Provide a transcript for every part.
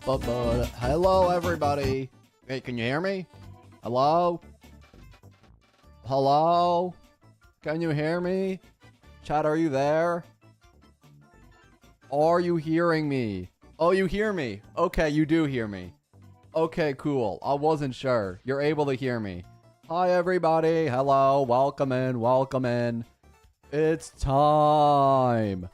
Hello, everybody. Hey, can you hear me? Hello? Hello? Can you hear me? Chat, are you there? Are you hearing me? Oh, you hear me. Okay, you do hear me. Okay, cool. I wasn't sure. You're able to hear me. Hi, everybody. Hello. Welcome in. Welcome in. It's time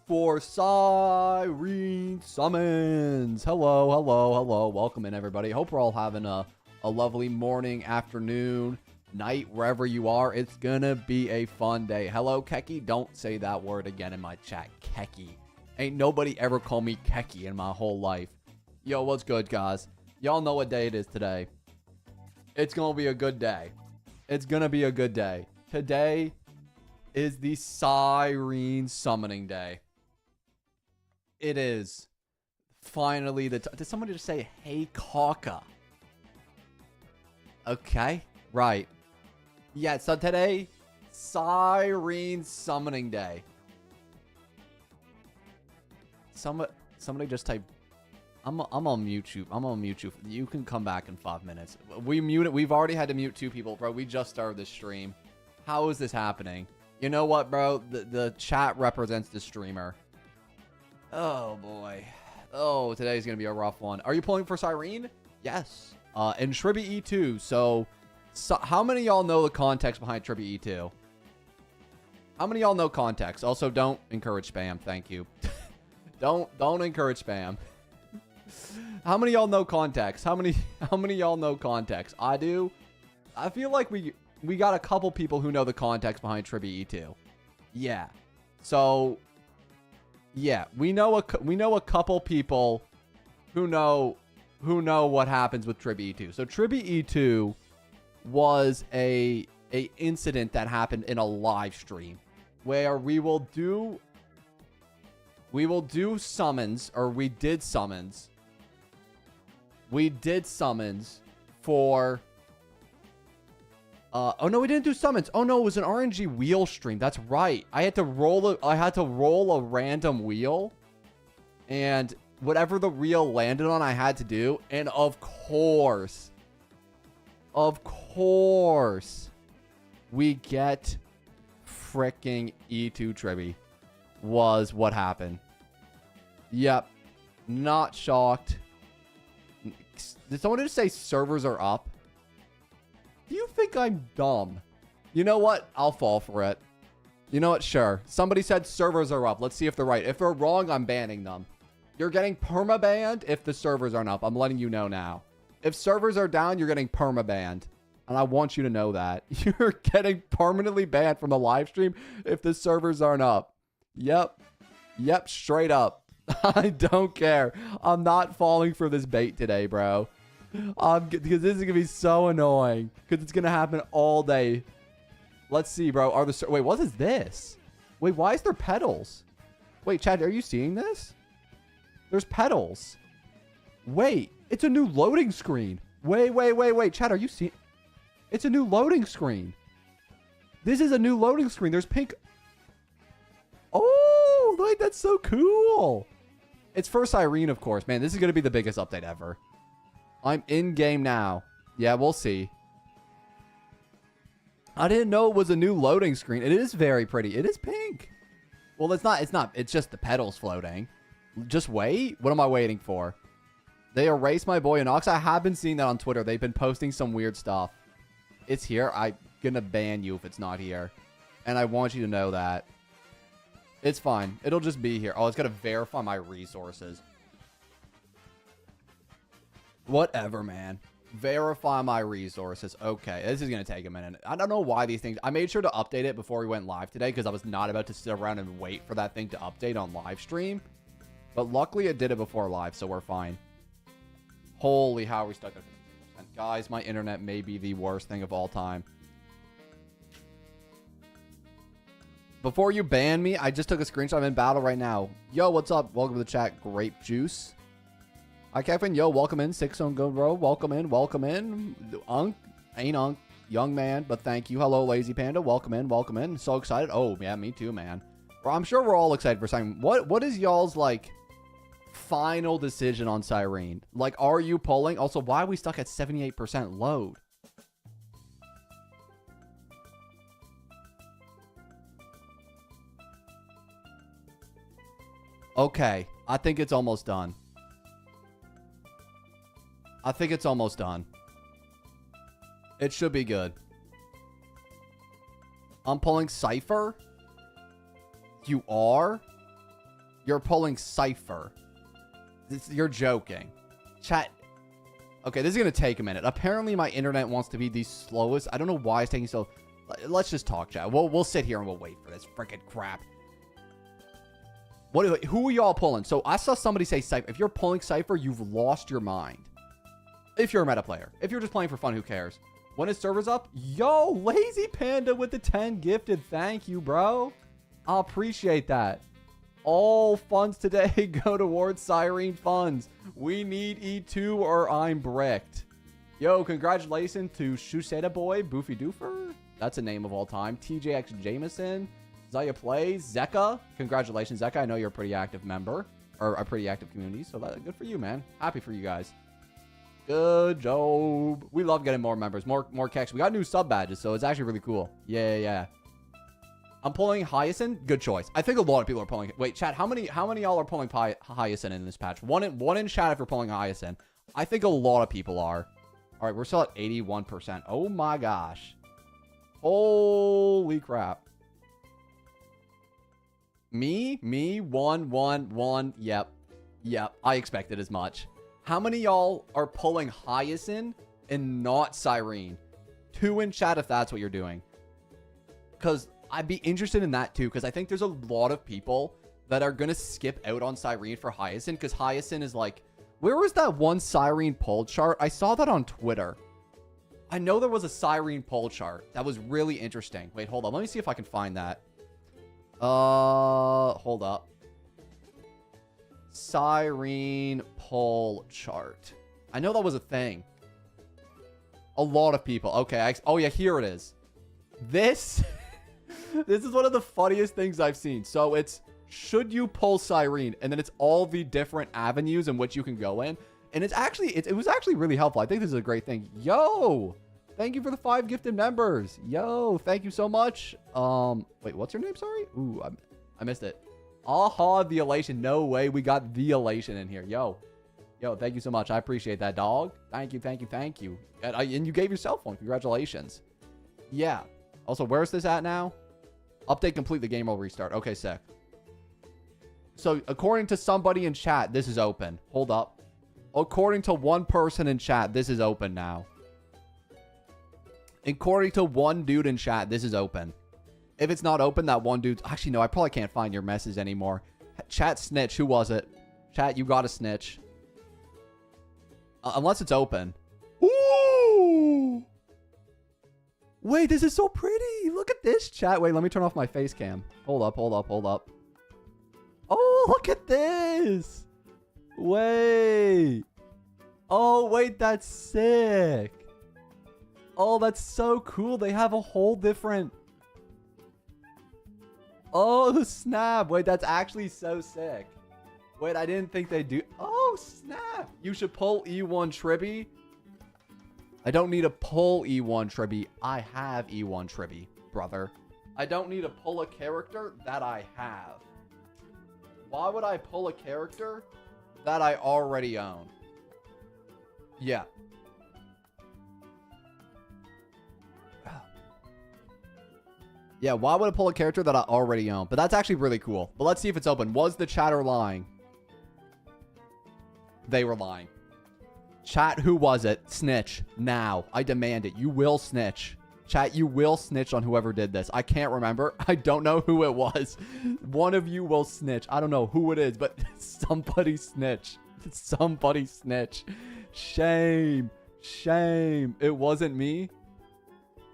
for Cyrene Summons. Hello, hello, hello. Welcome in, everybody. Hope we're all having a lovely morning, afternoon, night, wherever you are. It's gonna be a fun day. Hello, Kekvin. Don't say that word again in my chat. Kekvin. Ain't nobody ever called me Kekvin in my whole life. Yo, what's good, guys? Y'all know what day it is today. It's gonna be a good day. It's gonna be a good day. Today is the Cyrene Summoning Day. It is finally the did somebody just say, hey, Kaka? Okay, right. Yeah, so today, Cyrene Summoning Day. Somebody just type, I'm on mute you. I'm on mute you. You can come back in 5 minutes. We've already had to mute 2 people, bro. We just started this stream. How is this happening? You know what, bro? The chat represents the streamer. Oh, boy. Oh, today's going to be a rough one. Are you pulling for Cyrene? Yes. And Tribbie E2. So how many of y'all know the context behind Tribbie E2? How many of y'all know context? Also, don't encourage spam. Thank you. Don't encourage spam. How many of y'all know context? How many of y'all know context? I do. I feel like we got a couple people who know the context behind Tribbie E2. Yeah. So yeah, we know a couple people who know what happens with Tribbie E2. So Tribbie E2 was a incident that happened in a live stream where we will do summons, or we did summons. We did summons for oh no, we didn't do summons. Oh no, it was an RNG wheel stream. That's right. I had to roll a random wheel, and whatever the wheel landed on, I had to do. And of course, we get freaking E2 Tribby was what happened. Yep. Not shocked. Did someone just say servers are up? Do you think I'm dumb? You know what? I'll fall for it. You know what? Sure. Somebody said servers are up. Let's see if they're right. If they're wrong, I'm banning them. You're getting perma-banned if the servers aren't up. I'm letting you know now. If servers are down, you're getting perma-banned. And I want you to know that. You're getting permanently banned from the live stream if the servers aren't up. Yep. Yep, straight up. I don't care. I'm not falling for this bait today, bro. Because this is going to be so annoying. Because it's going to happen all day. Let's see, bro. Wait, what is this? Wait, why is there pedals? Wait, Chad, are you seeing this? There's pedals. Wait, it's a new loading screen. Wait. Chad, are you seeing? It's a new loading screen. This is a new loading screen. There's pink. Oh, like, that's so cool. It's for Cyrene, of course. Man, this is going to be the biggest update ever. I'm in game now. Yeah, we'll see. I didn't know it was a new loading screen. It is very pretty. It is pink. Well, it's not. It's just the pedals floating. Just wait. What am I waiting for? They erased my boy Inox. I have been seeing that on Twitter. They've been posting some weird stuff. It's here. I'm going to ban you if it's not here. And I want you to know that. It's fine. It'll just be here. Oh, it's got to verify my resources. Whatever, man. Verify my resources. Okay, this is going to take a minute. I don't know why these things... I made sure to update it before we went live today because I was not about to sit around and wait for that thing to update on live stream. But luckily, it did it before live, so we're fine. Holy, how are we stuck at 50%? Guys, my internet may be the worst thing of all time. Before you ban me, I just took a screenshot. I'm in battle right now. Yo, what's up? Welcome to the chat. Grape juice. Hi, Kekvin. Yo, welcome in. 6 on Go Bro. Welcome in. Welcome in. Unk. Ain't Unk. Young man, but thank you. Hello, Lazy Panda. Welcome in. Welcome in. So excited. Oh, yeah, me too, man. Well, I'm sure we're all excited for something. What is y'all's, like, final decision on Cyrene. Like, are you pulling? Also, why are we stuck at 78% load? Okay, I think it's almost done. I think it's almost done. It should be good. I'm pulling Cypher. You are? You're pulling Cypher. You're joking. Chat. Okay, this is going to take a minute. Apparently, my internet wants to be the slowest. I don't know why it's taking so... Let's just talk, chat. We'll sit here and we'll wait for this freaking crap. Who are y'all pulling? So, I saw somebody say Cypher. If you're pulling Cypher, you've lost your mind. If you're a meta player. If you're just playing for fun, who cares? When his server's up? Yo, Lazy Panda with the 10 gifted. Thank you, bro. I appreciate that. All funds today go towards Cyrene funds. We need E2 or I'm bricked. Yo, congratulations to Shuseta Boy, Boofy Doofer. That's a name of all time. TJX Jameson. Zaya Plays. Zeka. Congratulations, Zeka. I know you're a pretty active member. Or a pretty active community. So that's good for you, man. Happy for you guys. Good job. We love getting more members. More Keks. We got new sub badges, so it's actually really cool. Yeah. I'm pulling Hyacinth. Good choice. I think a lot of people are pulling... Wait, chat, how many y'all are pulling Hyacinth in this patch? One in chat if you're pulling Hyacinth. I think a lot of people are. All right, we're still at 81%. Oh my gosh. Holy crap. Me, 1. Yep. I expected as much. How many y'all are pulling Hyacinth and not Cyrene? 2 in chat if that's what you're doing. Because I'd be interested in that too. Because I think there's a lot of people that are going to skip out on Cyrene for Hyacinth. Because Hyacinth is like... Where was that one Cyrene pull chart? I saw that on Twitter. I know there was a Cyrene pull chart. That was really interesting. Wait, hold on. Let me see if I can find that. Hold up. Cyrene pull chart. I know that was a thing. A lot of people. Okay. Oh, yeah. Here it is. This is one of the funniest things I've seen. So it's, should you pull Cyrene? And then it's all the different avenues in which you can go in. And it's actually, it was actually really helpful. I think this is a great thing. Yo, thank you for the 5 gifted members. Yo, thank you so much. Wait, what's your name? Sorry. Ooh, I missed it. Aha, the elation. No way. We got the elation in here. Yo, thank you so much. I appreciate that, dog. Thank you. And you gave yourself one. Congratulations. Yeah. Also, where's this at now? Update complete. The game will restart. Okay, sick. So, according to somebody in chat, this is open. Hold up. According to one person in chat, this is open now. According to one dude in chat, this is open. If it's not open, that one dude's... Actually, no, I probably can't find your message anymore. Chat snitch. Who was it? Chat, you got to snitch. Unless it's open. Ooh! Wait, this is so pretty. Look at this, chat. Wait, let me turn off my face cam. Hold up. Oh, look at this. Wait. Oh, wait, that's sick. Oh, that's so cool. They have a whole different... Oh, snap. Wait, that's actually so sick. Wait, I didn't think they do... Oh, snap. You should pull E1 Tribby. I don't need to pull E1 Tribby. I have E1 Tribby, brother. I don't need to pull a character that I have. Why would I pull a character that I already own? Yeah. Yeah, why would I pull a character that I already own? But that's actually really cool. But let's see if it's open. Was the chatter lying? They were lying. Chat, who was it? Snitch. Now. I demand it. You will snitch. Chat, you will snitch on whoever did this. I can't remember. I don't know who it was. One of you will snitch. I don't know who it is, but somebody snitch. Somebody snitch. Shame. Shame. It wasn't me.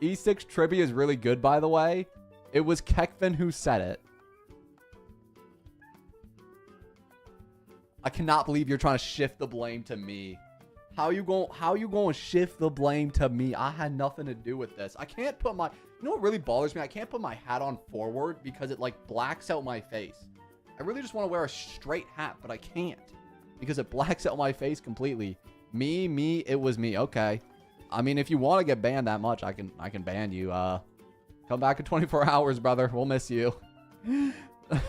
E6 Tribbie is really good, by the way. It was Kekvin who said it. I cannot believe you're trying to shift the blame to me. How you going to shift the blame to me? I had nothing to do with this. I can't put my... You know what really bothers me? I can't put my hat on forward because it like blacks out my face. I really just want to wear a straight hat, but I can't. because it blacks out my face completely. Me, it was me. Okay. I mean, if you want to get banned that much, I can ban you. Come back in 24 hours, brother. We'll miss you.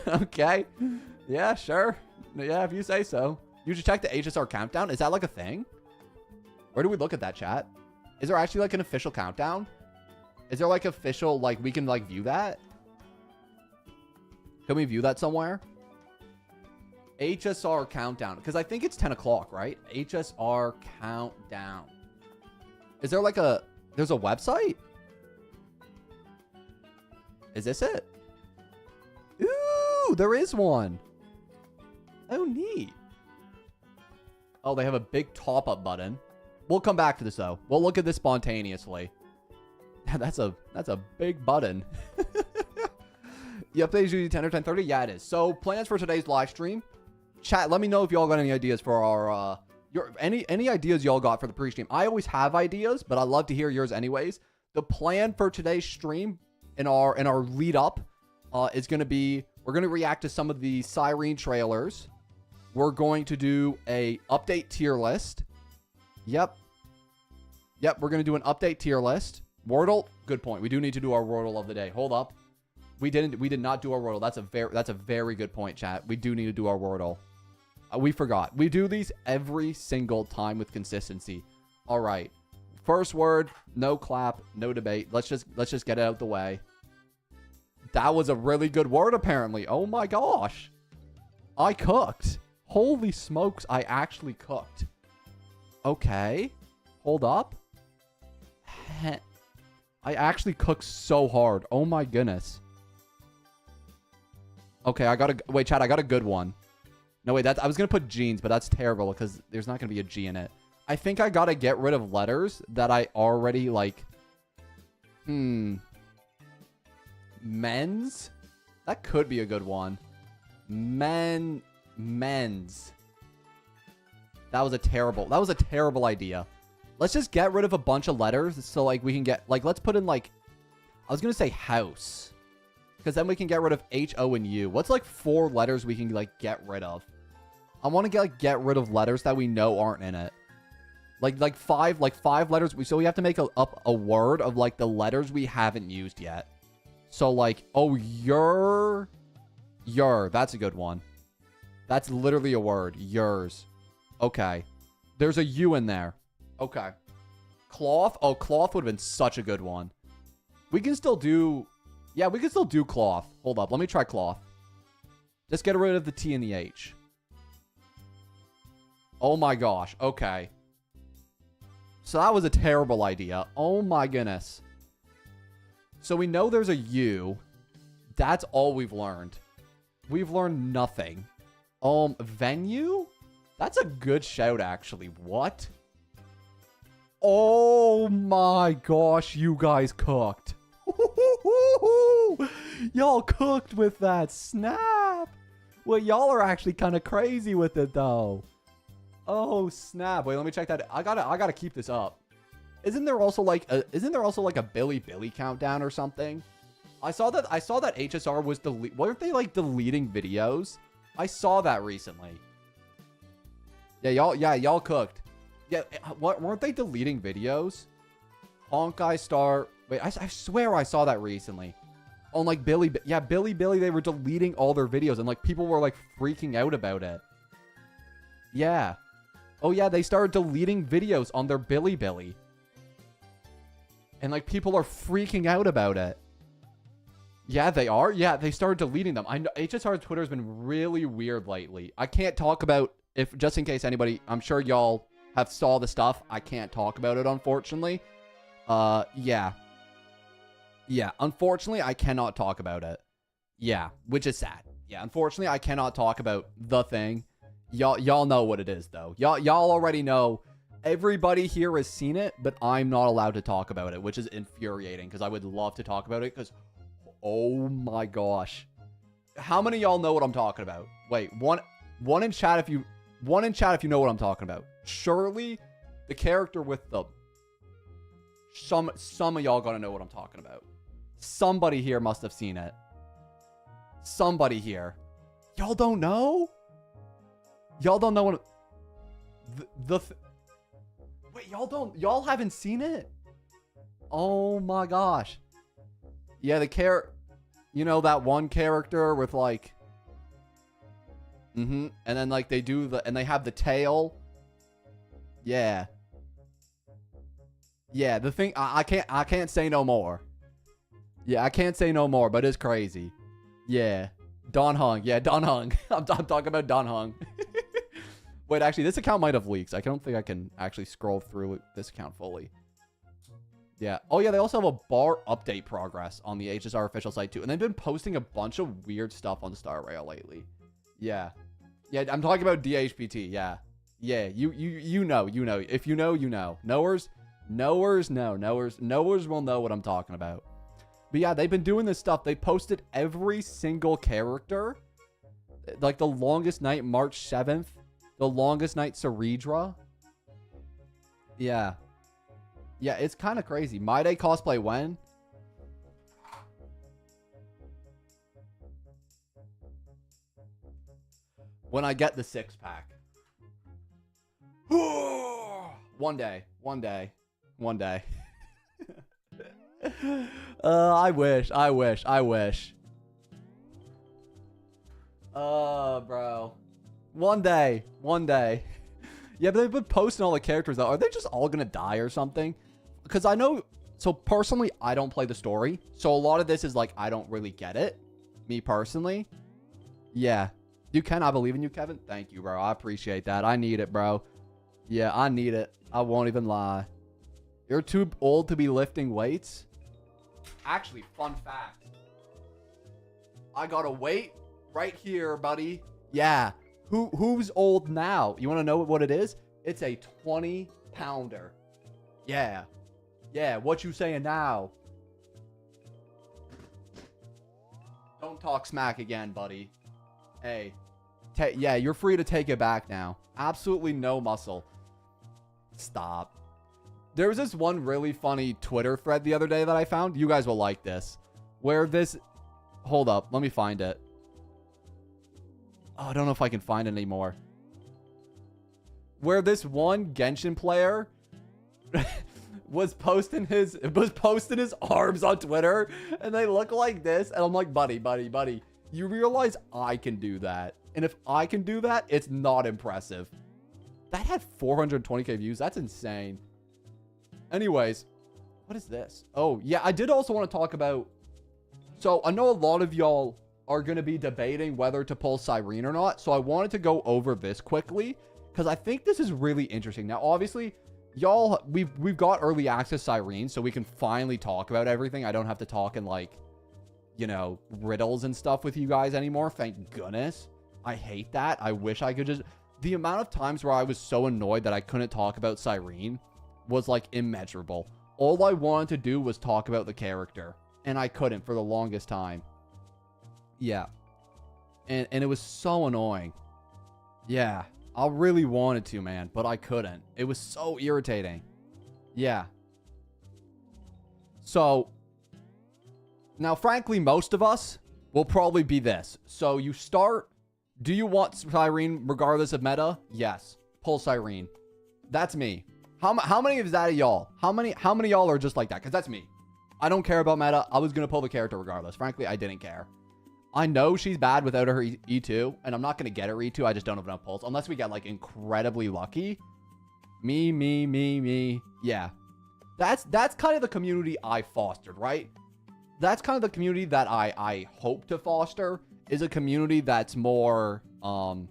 Okay. Yeah, sure. Yeah, if you say so. You should check the HSR countdown. Is that like a thing? Where do we look at that, chat? Is there actually like an official countdown? Is there like official, like we can like view that? Can we view that somewhere? HSR countdown. Because I think it's 10 o'clock, right? HSR countdown. Is there like there's a website? Is this it? Ooh, there is one. Oh, neat. Oh, they have a big top-up button. We'll come back to this, though. We'll look at this spontaneously. That's a big button. The update is usually 10 or 10:30? Yeah, it is. So, plans for today's live stream. Chat, let me know if y'all got any ideas for our... any ideas y'all got for the pre-stream. I always have ideas, but I love to hear yours anyways. The plan for today's stream in our lead-up is going to be... We're going to react to some of the Cyrene trailers. We're going to do a update tier list. Yep, we're going to do an update tier list. Wordle, good point. We do need to do our Wordle of the day. Hold up. We did not do our Wordle. That's a very good point, chat. We do need to do our Wordle. We forgot. We do these every single time with consistency. All right. First word, no clap, no debate. Let's just get it out the way. That was a really good word, apparently. Oh my gosh. I cooked. Holy smokes, I actually cooked. Okay. Hold up. I actually cooked so hard. Oh my goodness. Okay, wait, chat, I got a good one. No, wait, I was going to put jeans, but that's terrible because there's not going to be a G in it. I think I got to get rid of letters that I already, like... Men's? That could be a good one. Men's. That was a terrible idea. Let's just get rid of a bunch of letters so, like, we can get... Like, let's put in, like... I was going to say house. Because then we can get rid of H, O, and U. What's, like, 4 letters we can, like, get rid of? I want to get rid of letters that we know aren't in it. Like 5 letters. So we have to make up a word of, like, the letters we haven't used yet. So, like, oh, your. That's a good one. That's literally a word. Yours. Okay. There's a U in there. Okay. Cloth. Oh, cloth would have been such a good one. We can still do... Yeah, we can still do cloth. Hold up. Let me try cloth. Just get rid of the T and the H. Oh my gosh. Okay. So that was a terrible idea. Oh my goodness. So we know there's a U. That's all we've learned. We've learned nothing. Venue? That's a good shout, actually. What? Oh my gosh, you guys cooked. Y'all cooked with that. Snap. Well, y'all are actually kind of crazy with it, though. Oh, snap. Wait, let me check that. I gotta keep this up. Isn't there also like a Bilibili countdown or something? I saw that HSR was weren't they like deleting videos? I saw that recently. Yeah, y'all cooked. Yeah, what weren't they deleting videos? Honkai Star. Wait, I swear I saw that recently. On like Bilibili, they were deleting all their videos and like people were like freaking out about it. Yeah. Oh yeah, they started deleting videos on their Bilibili. And like people are freaking out about it. Yeah, they are. Yeah, they started deleting them. I know HSR's Twitter has been really weird lately. I can't talk about just in case anybody, I'm sure y'all have saw the stuff. I can't talk about it, unfortunately. Yeah. Yeah, unfortunately, I cannot talk about it. Yeah, which is sad. Yeah, unfortunately, I cannot talk about the thing. Y'all know what it is, though. Y'all already know. Everybody here has seen it, but I'm not allowed to talk about it, which is infuriating because I would love to talk about it because, oh my gosh. How many of y'all know what I'm talking about? Wait, one in chat if you know what I'm talking about. Surely the character with the... Some of y'all gotta know what I'm talking about. Somebody here must have seen it. Somebody here. Y'all don't know? Y'all don't know what... Wait, y'all haven't seen it? Oh my gosh. Yeah, you know, that one character with like, and then like they have the tail. Yeah. Yeah, the thing, I can't say no more. Yeah, I can't say no more, but it's crazy. Yeah. Don Hung. Yeah, Don Hung. I'm talking about Don Hung. Wait, actually, this account might have leaks. I don't think I can actually scroll through this account fully. Yeah. Oh, yeah, they also have a bar update progress on the HSR official site, too. And they've been posting a bunch of weird stuff on Star Rail lately. Yeah. Yeah, I'm talking about DHPT. Yeah. Yeah, you know. If you know, you know. Knowers will know what I'm talking about. But yeah, they've been doing this stuff. They posted every single character. Like the longest night, March 7th. The longest night, Ceredra. Yeah. Yeah, it's kind of crazy. My Day cosplay when? When I get the 6-pack. One day. I wish. Bro. One day. Yeah, but they've been posting all the characters though. Are they just all gonna die or something? Because I know, so personally, I don't play the story. So a lot of this is like, I don't really get it. Me personally. Yeah. You can. I believe in you, Kevin. Thank you, bro. I appreciate that. I need it, bro. Yeah, I need it. I won't even lie. You're too old to be lifting weights? Actually, fun fact. I got a weight right here, buddy. Yeah. Who's old now? You want to know what it is? It's a 20-pounder. Yeah. Yeah, what you saying now? Don't talk smack again, buddy. Hey. Yeah, you're free to take it back now. Absolutely no muscle. Stop. There was this one really funny Twitter thread the other day that I found. You guys will like this. Where this... Hold up. Let me find it. Oh, I don't know if I can find it anymore. Where this one Genshin player was posting his arms on Twitter, and they look like this, and I'm like, buddy, you realize I can do that, and if I can do that, it's not impressive. That had 420k views. That's insane. Anyways, what is this? Oh yeah, I did also want to talk about, so I know a lot of y'all are going to be debating whether to pull Cyrene or not. So I wanted to go over this quickly because I think this is really interesting. Now, obviously, y'all, we've got early access Cyrene, so we can finally talk about everything. I don't have to talk in like, you know, riddles and stuff with you guys anymore. Thank goodness. I hate that. I wish I could just... The amount of times where I was so annoyed that I couldn't talk about Cyrene was like immeasurable. All I wanted to do was talk about the character, and I couldn't for the longest time. Yeah. And it was so annoying. Yeah. I really wanted to, man, but I couldn't. It was so irritating. Yeah. So, now, frankly, most of us will probably be this. So, you start... Do you want Cyrene regardless of meta? Yes. Pull Cyrene. That's me. How many of that of y'all? How many y'all are just like that? Because that's me. I don't care about meta. I was going to pull the character regardless. Frankly, I didn't care. I know she's bad without her E2, and I'm not going to get her E2. I just don't have enough pulls. Unless we get, like, incredibly lucky. Me. Yeah. That's kind of the community I fostered, right? That's kind of the community that I hope to foster, is a community that's more, or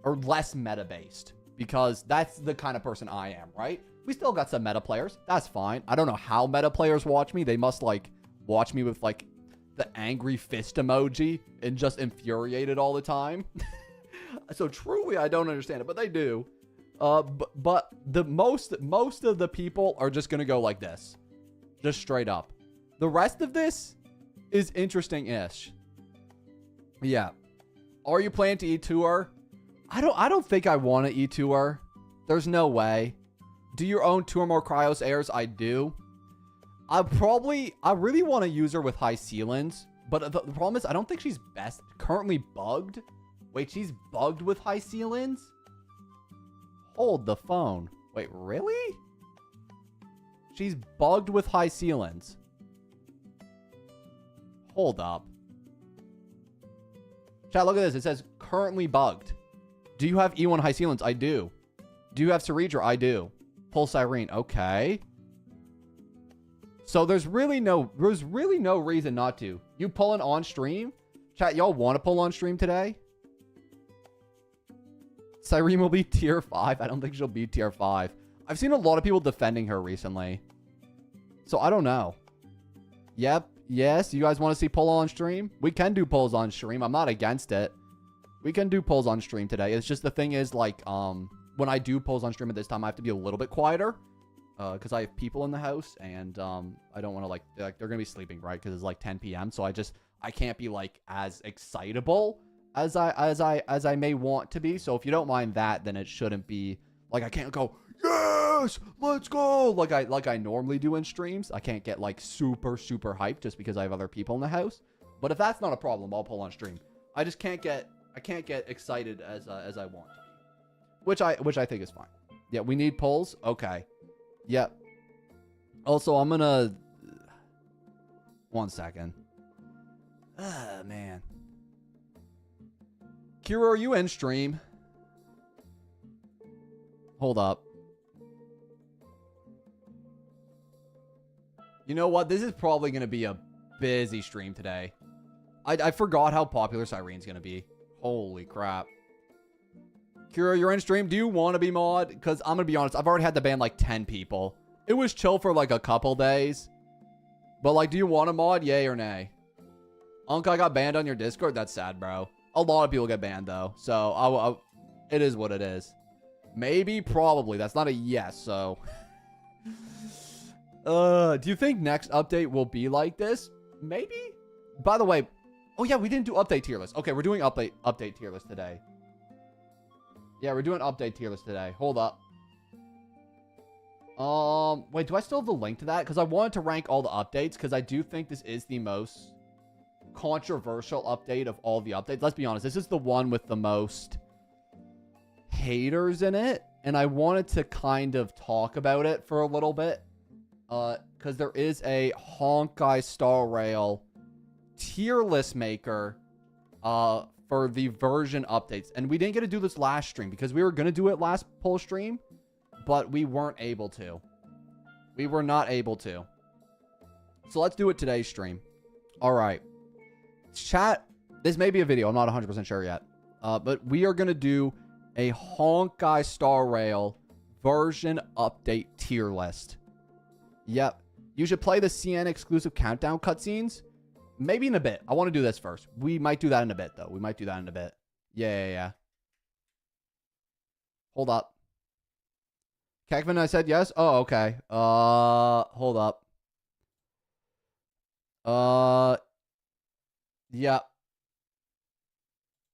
less meta-based. Because that's the kind of person I am, right? We still got some meta players. That's fine. I don't know how meta players watch me. They must, like, watch me with, like... the angry fist emoji and just infuriated all the time. So truly, I don't understand it, but they do. But the most of the people are just gonna go like this, just straight up. The rest of this is interesting-ish. Yeah. Are you planning to E2 her? I don't think I want to E2 her. There's no way. Do you own 2 or more Cryos Airs? I do. I really want to use her with high ceilings, but the problem is I don't think she's currently bugged. Wait, she's bugged with high ceilings? Hold the phone. Wait, really? She's bugged with high ceilings. Hold up. Chat, look at this. It says currently bugged. Do you have E1 high ceilings? I do. Do you have Cyrene? I do. Pull Cyrene. Okay. So there's really no reason not to. You pulling on stream? Chat, y'all want to pull on stream today? Cyrene will be tier 5. I don't think she'll be tier 5. I've seen a lot of people defending her recently. So I don't know. Yep. Yes. You guys want to see pull on stream? We can do pulls on stream. I'm not against it. We can do pulls on stream today. It's just the thing is like, when I do pulls on stream at this time, I have to be a little bit quieter. Because I have people in the house and I don't want to like they're gonna be sleeping, right? Because it's like 10 p.m. So I can't be like as excitable as I may want to be. So if you don't mind that, then it shouldn't be like I can't go, yes, let's go, like I normally do in streams. I can't get like super hyped just because I have other people in the house. But if that's not a problem, I'll pull on stream. I just can't get excited as I want to be. Which I think is fine. Yeah, we need pulls. Okay. Yep. Also, I'm gonna... One second. Ah, man. Kira, are you in stream? Hold up. You know what? This is probably gonna be a busy stream today. I forgot how popular Cyrene's gonna be. Holy crap. Kira, you're in stream. Do you want to be mod? Because I'm going to be honest. I've already had to ban like 10 people. It was chill for like a couple days. But like, do you want to mod? Yay or nay? Unc, I got banned on your Discord. That's sad, bro. A lot of people get banned though. So it is what it is. Maybe, probably. That's not a yes. So, do you think next update will be like this? Maybe. By the way, oh yeah, we didn't do update tier list. Okay, we're doing update tier list today. Yeah, we're doing update tier list today. Hold up. Wait, do I still have the link to that? Because I wanted to rank all the updates, because I do think this is the most controversial update of all the updates. Let's be honest, this is the one with the most haters in it, and I wanted to kind of talk about it for a little bit, because there is a Honkai Star Rail tier list maker, for the version updates. And we didn't get to do this last stream because we were going to do it last poll stream, but we weren't able to. We were not able to. So let's do it today's stream. All right. Chat, this may be a video. I'm not 100% sure yet. But we are going to do a Honkai Star Rail version update tier list. Yep. You should play the CN exclusive countdown cutscenes. Maybe in a bit. I want to do this first. We might do that in a bit, though. We might do that in a bit. Yeah. Hold up. Kekvin, I said yes? Oh, okay. Hold up. Yeah.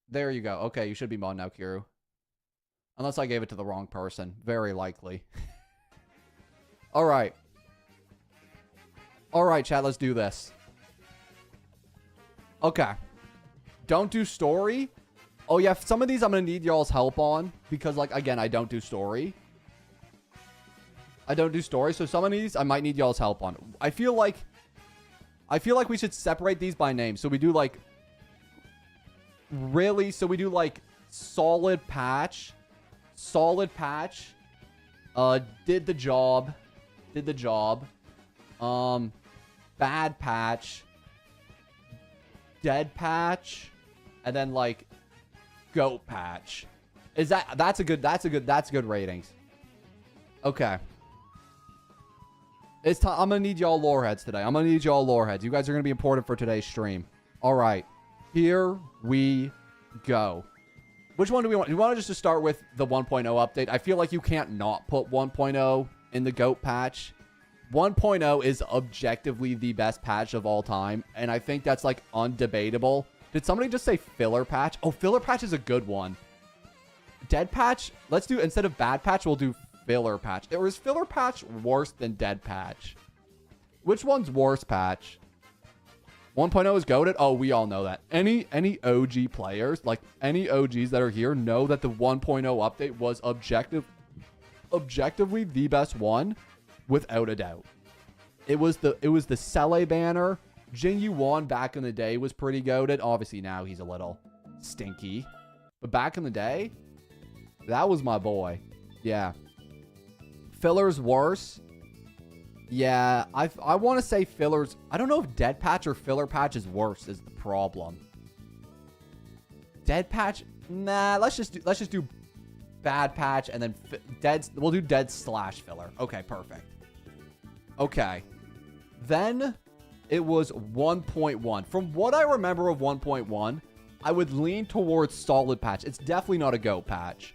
There you go. Okay, you should be mod now, Kiru. Unless I gave it to the wrong person. Very likely. Alright. Alright, chat, let's do this. Okay. Don't do story. Oh, yeah, some of these I'm going to need y'all's help on. Because, like, again, I don't do story. So some of these I might need y'all's help on. I feel like we should separate these by name. So we do, like... Really? So we do, like, solid patch. Solid patch. Did the job. Bad patch. Dead patch, and then like goat patch. Is that's good ratings. Okay. It's time. I'm gonna need y'all lore heads today. You guys are gonna be important for today's stream. All right, here we go. Which one do we want? Do you want to just start with the 1.0 update? I feel like you can't not put 1.0 in the goat patch. 1.0 is objectively the best patch of all time, and I think that's, like, undebatable. Did somebody just say filler patch? Oh, filler patch is a good one. Dead patch? Let's do, instead of bad patch, we'll do filler patch. Or is filler patch worse than dead patch? Which one's worse patch? 1.0 is goated? Oh, we all know that. Any OG players, like, any OGs that are here know that the 1.0 update was objectively the best one, without a doubt. It was the Sele banner. Jin Yuan back in the day was pretty goated. Obviously now he's a little stinky, but back in the day, that was my boy. Yeah. Filler's worse. Yeah, I want to say Filler's. I don't know if Dead Patch or Filler Patch is worse. Is the problem. Dead Patch. Nah. Let's just do Bad Patch and then Dead. We'll do Dead / Filler. Okay, perfect. Okay. Then it was 1.1. From what I remember of 1.1, I would lean towards Solid Patch. It's definitely not a GOAT patch.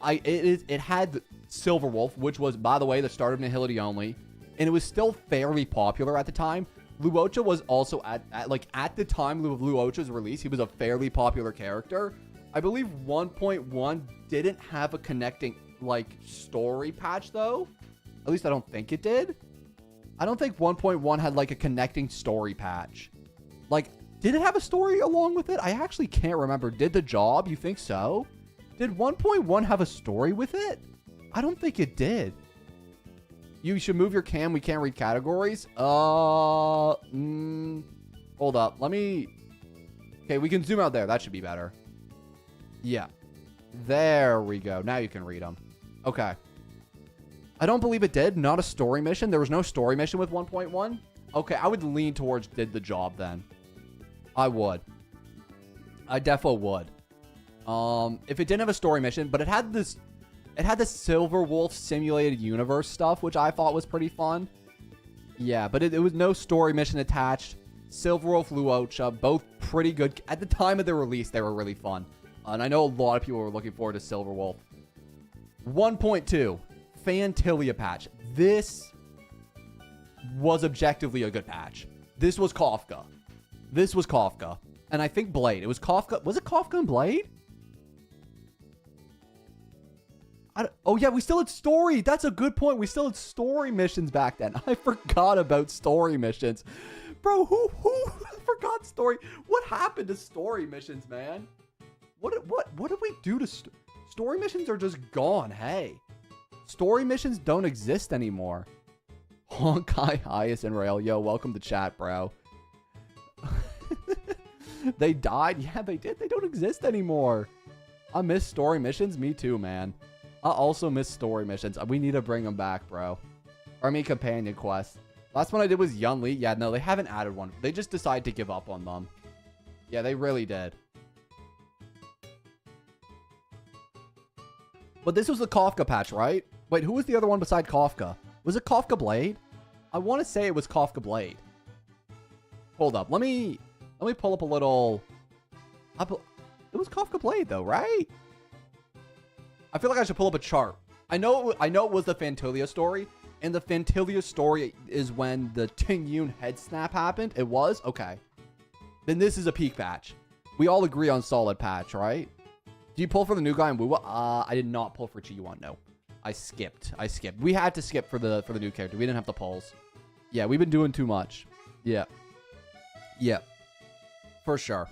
It had Silver Wolf, which was, by the way, the start of Nihility only, and it was still fairly popular at the time. Luocha was also at the time of Luocha's release, he was a fairly popular character. I believe 1.1 didn't have a connecting story patch though. At least I don't think it did. I don't think 1.1 had a connecting story patch. Did it have a story along with it? I actually can't remember. Did the job? You think so? Did 1.1 have a story with it? I don't think it did. You should move your cam. We can't read categories. Hold up. Let me... Okay, we can zoom out there. That should be better. Yeah. There we go. Now you can read them. Okay. I don't believe it did. Not a story mission. There was no story mission with 1.1. Okay, I would lean towards did the job then. I would. I defo would. If it didn't have a story mission, but it had this Silver Wolf simulated universe stuff, which I thought was pretty fun. Yeah, but it was no story mission attached. Silver Wolf, Luocha, both pretty good. At the time of their release, they were really fun. And I know a lot of people were looking forward to Silver Wolf. 1.2, Fantilia patch. This was objectively a good patch. This was Kafka. And I think Blade. It was Kafka. Was it Kafka and Blade? Oh, yeah, we still had story. That's a good point. We still had story missions back then. I forgot about story missions. Bro, who forgot story? What happened to story missions, man? What did we do to... Story missions are just gone, hey. Story missions don't exist anymore. Honkai, Highest, and Rail. Yo, welcome to chat, bro. They died? Yeah, they did. They don't exist anymore. I miss story missions. Me too, man. I also miss story missions. We need to bring them back, bro. Army companion quest. Last one I did was Yunli. Yeah, no, they haven't added one. They just decided to give up on them. Yeah, they really did. But this was the Kafka patch, right? Wait, who was the other one beside Kafka? Was it Kafka Blade? I want to say it was Kafka Blade. Hold up. Let me pull up a little... It was Kafka Blade, though, right? I feel like I should pull up a chart. I know it was the Fantilia story, and the Fantilia story is when the Ting Yun head snap happened. It was? Okay. Then this is a peak patch. We all agree on solid patch, right? Do you pull for the new guy in Wuwa? I did not pull for Chi Yuan, no. I skipped. We had to skip for the new character. We didn't have the pulls. Yeah, we've been doing too much. Yeah. Yeah. For sure.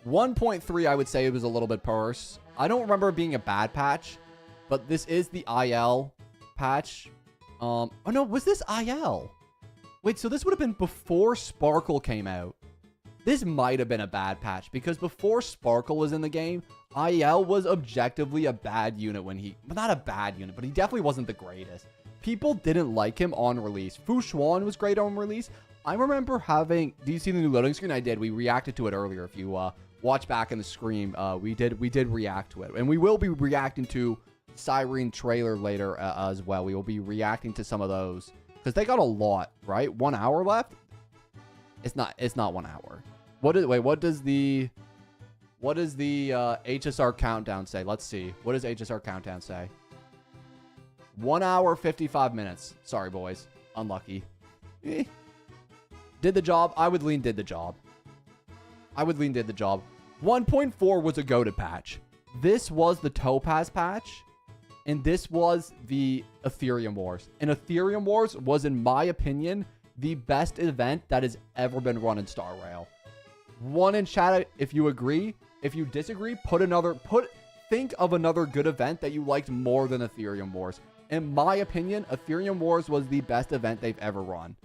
1.3, I would say it was a little bit worse. I don't remember it being a bad patch, but this is the IL patch. Oh no, was this IL? Wait, so this would have been before Sparkle came out. This might have been a bad patch because before Sparkle was in the game, IL was objectively a bad unit when well, not a bad unit, but he definitely wasn't the greatest. People didn't like him on release. Fu Xuan was great on release. I remember having... Do you see the new loading screen? I did. We reacted to it earlier. If you watch back in the stream, we did react to it. And we will be reacting to Cyrene trailer later as well. We will be reacting to some of those. Because they got a lot, right? 1 hour left? It's not 1 hour. What does the HSR countdown say? Let's see. What does HSR countdown say? 1 hour, 55 minutes. Sorry, boys. Unlucky. Did the job. I would lean did the job. 1.4 was a goated patch. This was the Topaz patch. And this was the Ethereum Wars. And Ethereum Wars was, in my opinion, the best event that has ever been run in Star Rail. One in chat if you agree. If you disagree, think of another good event that you liked more than Ethereum Wars. In my opinion, Ethereum Wars was the best event they've ever run.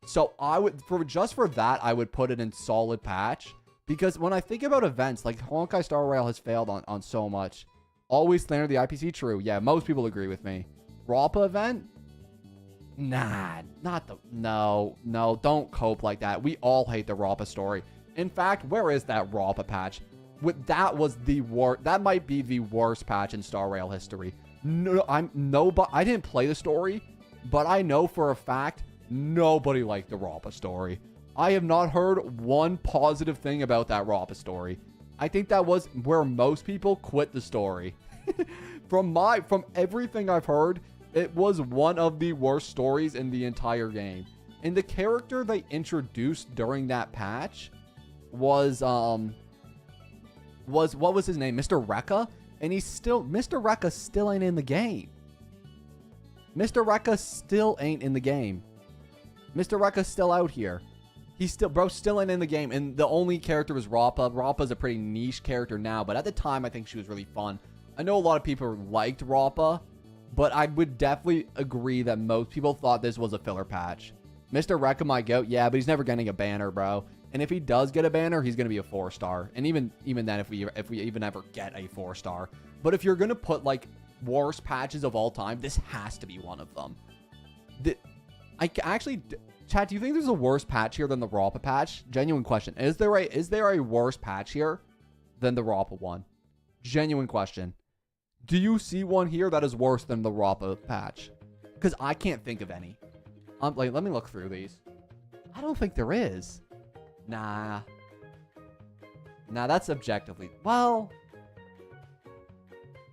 So I would, just for that, I would put it in solid patch. Because when I think about events, like Honkai Star Rail has failed on so much. Always slander the IPC, true. Yeah, most people agree with me. Rappa event? Nah, no, don't cope like that. We all hate the Rappa story. In fact, where is that Rappa patch? That was the worst. That might be the worst patch in Star Rail history. No, I didn't play the story, but I know for a fact nobody liked the Rappa story. I have not heard one positive thing about that Rappa story. I think that was where most people quit the story. From everything I've heard, it was one of the worst stories in the entire game. And the character they introduced during that patch was what was his name? Mr. Rekka? And Mr. Rekka still ain't in the game. Mr. Rekka still ain't in the game. Mr. Rekka's still out here. He's still ain't in the game. And the only character was Rappa. Rappa's a pretty niche character now, but at the time, I think she was really fun. I know a lot of people liked Rappa, but I would definitely agree that most people thought this was a filler patch. Mr. Rekka might go, yeah, but he's never getting a banner, bro. And if he does get a banner, he's going to be a 4-star. And even then, if we even ever get a 4-star. But if you're going to put, like, worst patches of all time, this has to be one of them. Chat, do you think there's a worse patch here than the Rappa patch? Genuine question. Is there a worse patch here than the Rappa one? Genuine question. Do you see one here that is worse than the Rappa patch? Because I can't think of any. Let me look through these. I don't think there is. Nah, that's objectively... Well...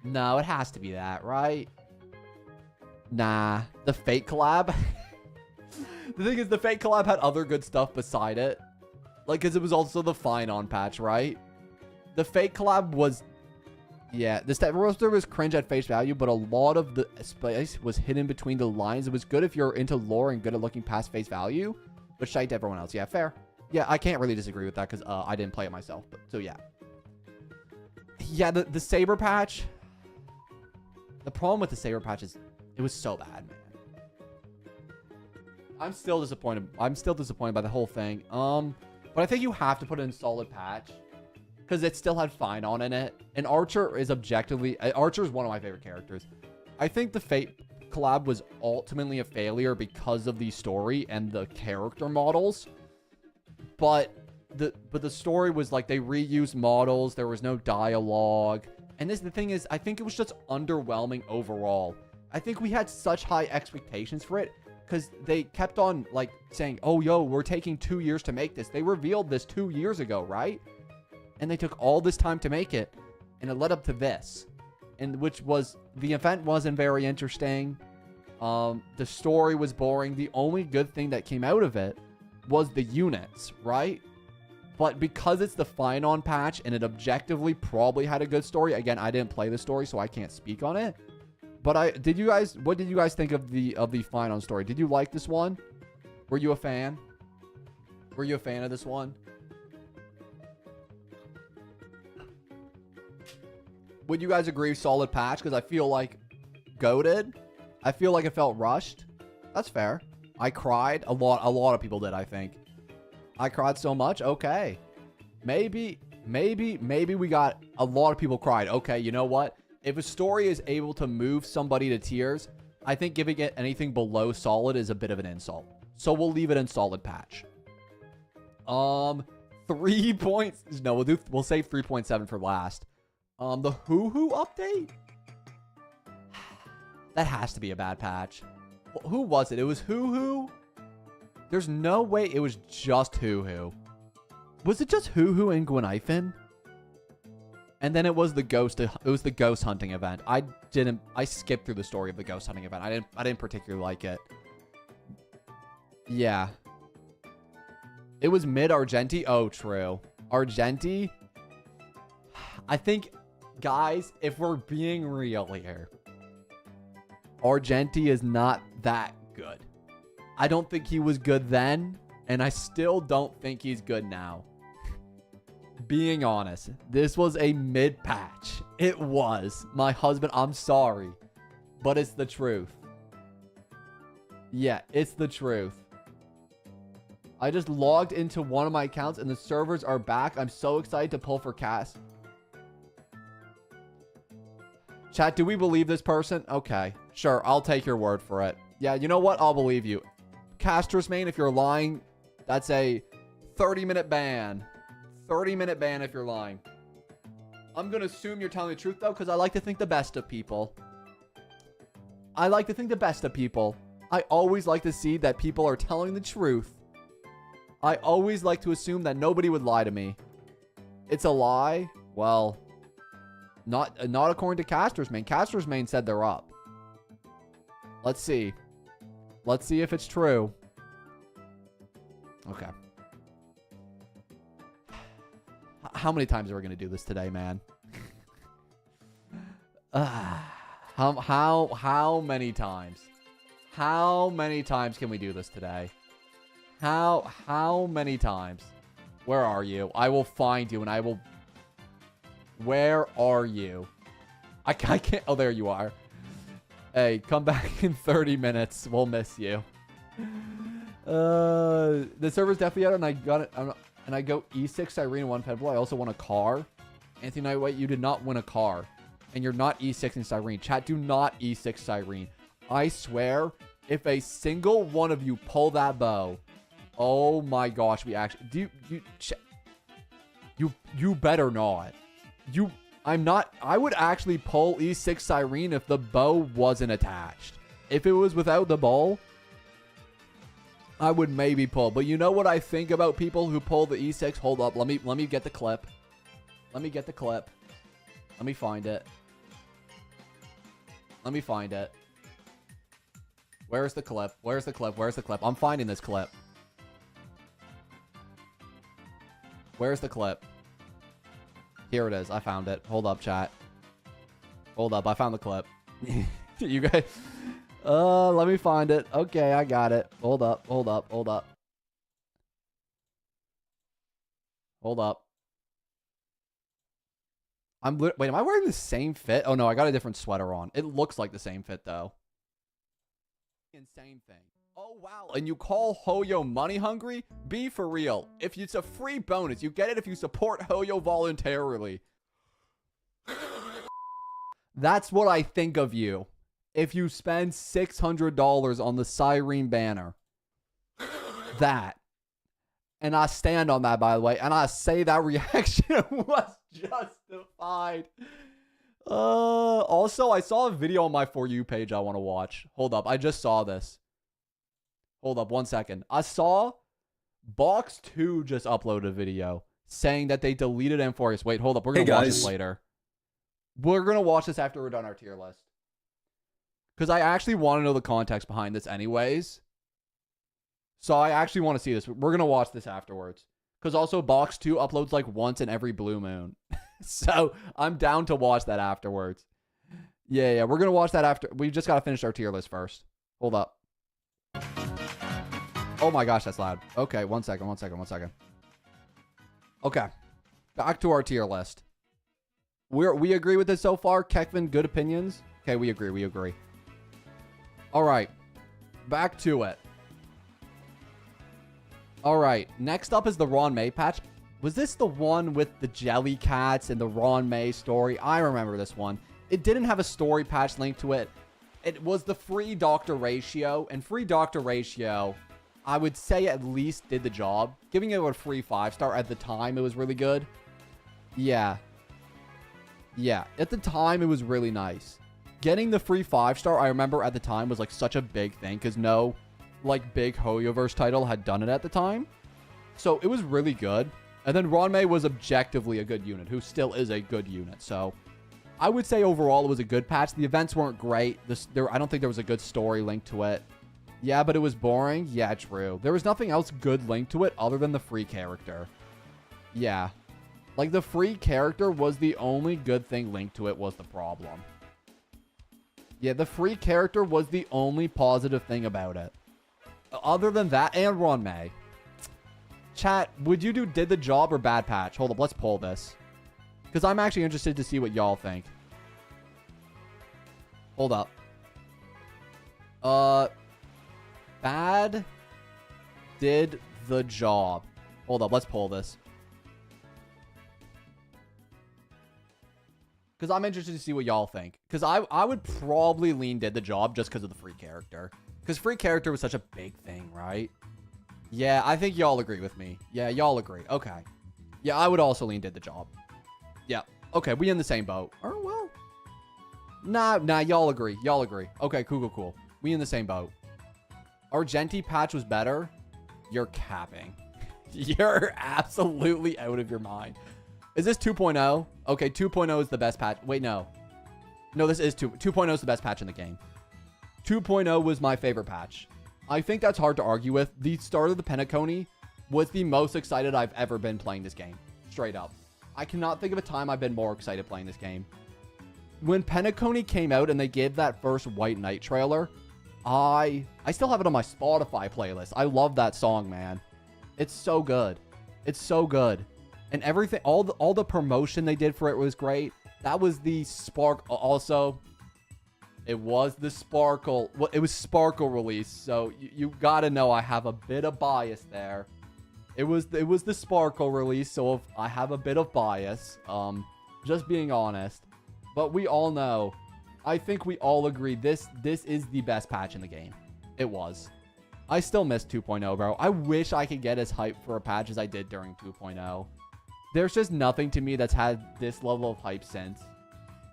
No, it has to be that, right? Nah. The Fate collab? The thing is, the Fate collab had other good stuff beside it. Like, because it was also the Fine-On patch, right? The Fate collab was... Yeah, the Step Roaster was cringe at face value, but a lot of the space was hidden between the lines. It was good if you're into lore and good at looking past face value, but shite to everyone else. Yeah, fair. Yeah, I can't really disagree with that because I didn't play it myself. But so yeah. Yeah, the Saber patch. The problem with the Saber patch is it was so bad, man. I'm still disappointed. I'm still disappointed by the whole thing. But I think you have to put it in solid patch because it still had Fine-On in it. And Archer is objectively... Archer is one of my favorite characters. I think the Fate collab was ultimately a failure because of the story and the character models. But the story was like they reused models. There was no dialogue. And the thing is, I think it was just underwhelming overall. I think we had such high expectations for it because they kept on like saying, oh, yo, we're taking 2 years to make this. They revealed this 2 years ago, right? And they took all this time to make it. And it led up to this. And which was, the event wasn't very interesting. The story was boring. The only good thing that came out of it was the units, right? But because it's the Fine-On patch and it objectively probably had a good story. Again, I didn't play the story, so I can't speak on it. But what did you guys think of the Fine-On story? Did you like this one? Were you a fan? Were you a fan of this one? Would you guys agree solid patch? Because I feel like goated. I feel like it felt rushed. That's fair. I cried. A lot of people did, I think. I cried so much. Okay. Maybe we got a lot of people cried. Okay, you know what? If a story is able to move somebody to tears, I think giving it anything below solid is a bit of an insult. So we'll leave it in solid patch. 3 points. No, we'll save 3.7 for last. The Hoo-Hoo update? That has to be a bad patch. Who was it? It was Hoo-Hoo? There's no way it was just Hoo-Hoo. Was it just Hoo-Hoo and Gwenhyphen? And then it was the ghost hunting event. I skipped through the story of the ghost hunting event. I didn't particularly like it. Yeah. It was mid-Argenti. Oh, true. Argenti. I think, guys, if we're being real here, Argenti is not that good. I don't think he was good then, and I still don't think he's good now. Being honest, this was a mid-patch. It was. My husband, I'm sorry. but it's the truth. Yeah, it's the truth. I just logged into one of my accounts and the servers are back. I'm so excited to pull for Cass. Chat, do we believe this person? Okay, sure. I'll take your word for it. Yeah, you know what? I'll believe you. Castress main, if you're lying, that's a 30-minute ban. 30-minute ban if you're lying. I'm going to assume you're telling the truth, though, because I like to think the best of people. I like to think the best of people. I always like to see that people are telling the truth. I always like to assume that nobody would lie to me. It's a lie? Well, not according to Castress main. Castress main said they're up. Let's see. Let's see if it's true. Okay. How many times are we going to do this today, man? How many times? How many times can we do this today? How many times? Where are you? I will find you and I will... Where are you? I can't... Oh, there you are. Hey, come back in 30 minutes. We'll miss you. The server's definitely out and I got it. And I go E6 Cyrene 1 Pedal. I also won a car. Anthony Nightwhite, you did not win a car. And you're not E6 in Cyrene. Chat, do not E6 Cyrene. I swear, if a single one of you pull that bow... Oh my gosh, we actually... You better not. I'm not... I would actually pull E6 Cyrene if the bow wasn't attached. If it was without the bow, I would maybe pull. But you know what I think about people who pull the E6? Hold up. Let me get the clip. Let me get the clip. Let me find it. Let me find it. Where's the clip? Where's the clip? Where's the clip? I'm finding this clip. Where's the clip? Here it is. I found it. Hold up, chat. Hold up. I found the clip. You guys... let me find it. Okay, I got it. Hold up. Hold up. Hold up. Hold up. Wait, am I wearing the same fit? Oh, no, I got a different sweater on. It looks like the same fit, though. Insane thing. Oh, wow. And you call Hoyo money hungry? Be for real. If it's a free bonus, you get it if you support Hoyo voluntarily. That's what I think of you. If you spend $600 on the Cyrene banner. That. And I stand on that, by the way. And I say that reaction was justified. Also, I saw a video on my For You page I want to watch. Hold up. I just saw this. Hold up 1 second. I saw Box2 just uploaded a video saying that they deleted Amphorius. Wait, hold up. We're going to watch this later. We're going to watch this after we're done our tier list. Because I actually want to know the context behind this anyways. So I actually want to see this. We're going to watch this afterwards. Because also Box2 uploads like once in every blue moon. So I'm down to watch that afterwards. Yeah. We're going to watch that after. We just got to finish our tier list first. Hold up. Oh my gosh, that's loud. Okay, 1 second. Okay. Back to our tier list. We agree with this so far. Kekvin, good opinions. Okay, we agree. All right. Back to it. All right. Next up is the Ron May patch. Was this the one with the jelly cats and the Ron May story? I remember this one. It didn't have a story patch linked to it. It was the free doctor ratio. And free doctor ratio, I would say at least did the job. Giving it a free 5-star at the time, it was really good. Yeah. At the time, it was really nice. Getting the free 5-star, I remember at the time, was like such a big thing. Because no like big Hoyoverse title had done it at the time. So it was really good. And then Ron May was objectively a good unit, who still is a good unit. So I would say overall it was a good patch. The events weren't great. I don't think there was a good story linked to it. Yeah, but it was boring. Yeah, true. There was nothing else good linked to it other than the free character. Yeah. Like, the free character was the only good thing linked to it was the problem. Yeah, the free character was the only positive thing about it. Other than that, and Ron May. Chat, would you do did the job or bad patch? Hold up, let's pull this. Because I'm actually interested to see what y'all think. Hold up. Bad did the job. Hold up, let's pull this. Because I'm interested to see what y'all think. Because I would probably lean did the job just because of the free character. Because free character was such a big thing, right? Yeah, I think y'all agree with me. Yeah, y'all agree. Okay. Yeah, I would also lean did the job. Yeah. Okay, we in the same boat. Oh, well. Nah, y'all agree. Y'all agree. Okay, cool. We in the same boat. Argenti patch was better. You're capping. You're absolutely out of your mind. Is this 2.0? Okay, 2.0 is the best patch. Wait, no. No, this is 2.0 is the best patch in the game. 2.0 was my favorite patch. I think that's hard to argue with. The start of the Penacony was the most excited I've ever been playing this game. Straight up. I cannot think of a time I've been more excited playing this game. When Penacony came out and they gave that first White Knight trailer, I still have it on my Spotify playlist. I love that song, man. It's so good. It's so good. And everything, all the promotion they did for it was great. That was the Spark. Also, it was the Sparkle. Well, it was Sparkle release. So you gotta know I have a bit of bias there. It was the Sparkle release. So if I have a bit of bias, just being honest. But we all know. I think we all agree this is the best patch in the game. It was. I still miss 2.0, bro. I wish I could get as hyped for a patch as I did during 2.0. There's just nothing to me that's had this level of hype since.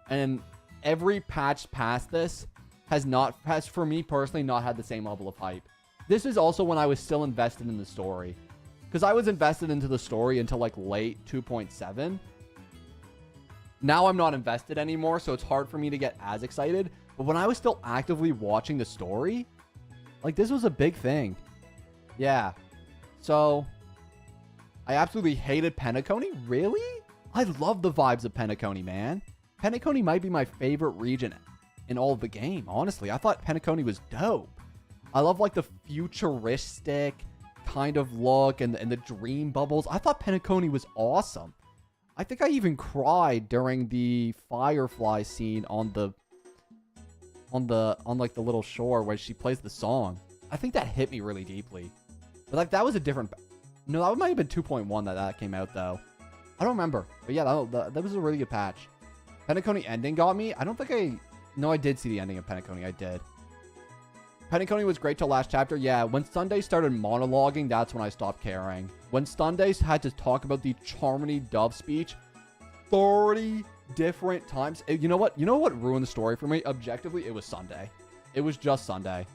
And every patch past this has for me personally not had the same level of hype. This is also when I was still invested in the story. Because I was invested into the story until like late 2.7. Now I'm not invested anymore, so it's hard for me to get as excited. But when I was still actively watching the story, like this was a big thing. Yeah. So I absolutely hated Penacony. Really? I love the vibes of Penacony, man. Penacony might be my favorite region in all of the game, honestly. I thought Penacony was dope. I love like the futuristic kind of look and the dream bubbles. I thought Penacony was awesome. I think I even cried during the Firefly scene on like the little shore where she plays the song. I think that hit me really deeply. But like that was a different. No, that might have been 2.1 that came out though. I don't remember. But yeah, that was a really good patch. Penacony ending got me. I don't think No, I did see the ending of Penacony. I did. Penacony was great till last chapter. Yeah, when Sunday started monologuing, that's when I stopped caring. When Sunday had to talk about the Charmony Dove speech 30 different times. You know what? You know what ruined the story for me? Objectively, it was Sunday. It was just Sunday.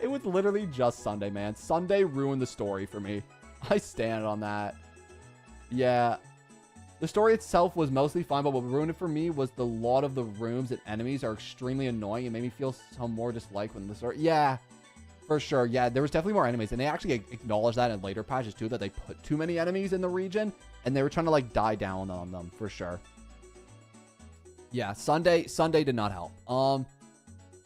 It was literally just Sunday, man. Sunday ruined the story for me. I stand on that. Yeah. The story itself was mostly fine, but what ruined it for me was the lot of the rooms and enemies are extremely annoying. It made me feel some more dislike when the story... Yeah, for sure. Yeah, there was definitely more enemies. And they actually acknowledged that in later patches, too, that they put too many enemies in the region. And they were trying to, like, die down on them, for sure. Yeah, Sunday did not help.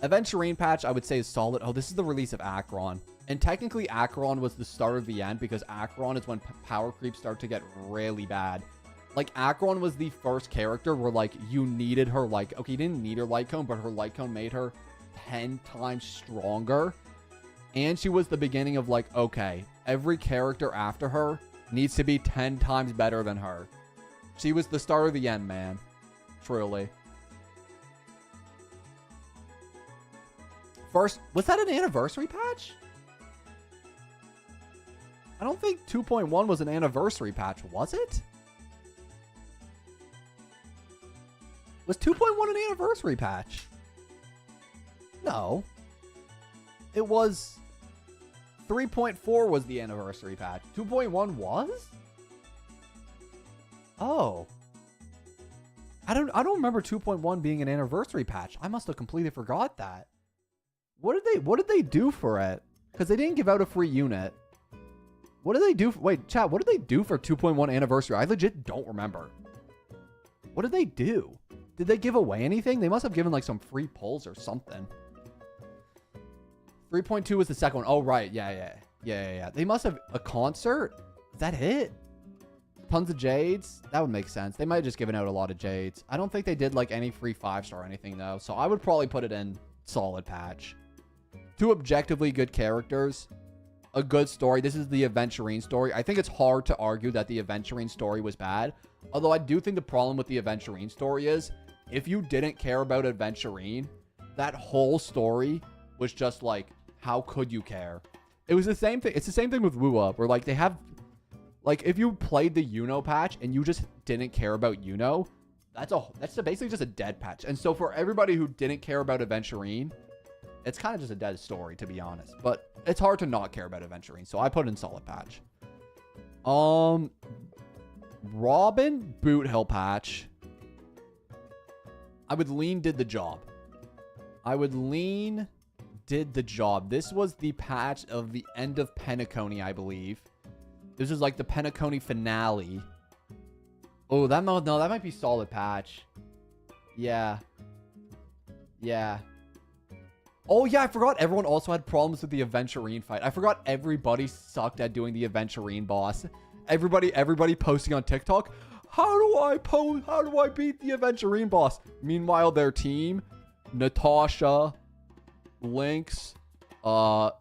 Event Cyrene patch, I would say, is solid. Oh, this is the release of Acheron. And technically, Acheron was the start of the end, because Acheron is when power creeps start to get really bad. Like, Acheron was the first character where, like, you needed her, like... Okay, you didn't need her light cone, but her light cone made her 10 times stronger. And she was the beginning of, like, okay, every character after her needs to be 10 times better than her. She was the start of the end, man. Truly. First, was that an anniversary patch? I don't think 2.1 was an anniversary patch, was it? Was 2.1 an anniversary patch? No. It was... 3.4 was the anniversary patch. 2.1 was? Oh. I don't remember 2.1 being an anniversary patch. I must have completely forgot that. What did they do for it? Because they didn't give out a free unit. What did they do? Wait, chat, what did they do for 2.1 anniversary? I legit don't remember. What did they do? Did they give away anything? They must have given like some free pulls or something. 3.2 was the second one. Oh, right. Yeah. They must have a concert. Is that it? Tons of jades. That would make sense. They might have just given out a lot of jades. I don't think they did like any free 5-star or anything though. So I would probably put it in solid patch. two objectively good characters, a good story. This is the Aventurine story. I think it's hard to argue that the Aventurine story was bad. Although I do think the problem with the Aventurine story is if you didn't care about Aventurine, that whole story was just like, how could you care? It was the same thing. It's the same thing with Woo Up, where like they have, like if you played the Yuno patch and you just didn't care about Yuno, that's basically just a dead patch. And so for everybody who didn't care about Aventurine, it's kind of just a dead story, to be honest. But it's hard to not care about Aventurine, so I put in solid patch. Robin Boot Hill patch. I would lean did the job. This was the patch of the end of Penacony, I believe. This is like the Penacony finale. Oh, that might be solid patch. Yeah. Oh, yeah, I forgot everyone also had problems with the Aventurine fight. I forgot everybody sucked at doing the Aventurine boss. Everybody posting on TikTok, how do I beat the Aventurine boss? Meanwhile, their team, Natasha, Lynx,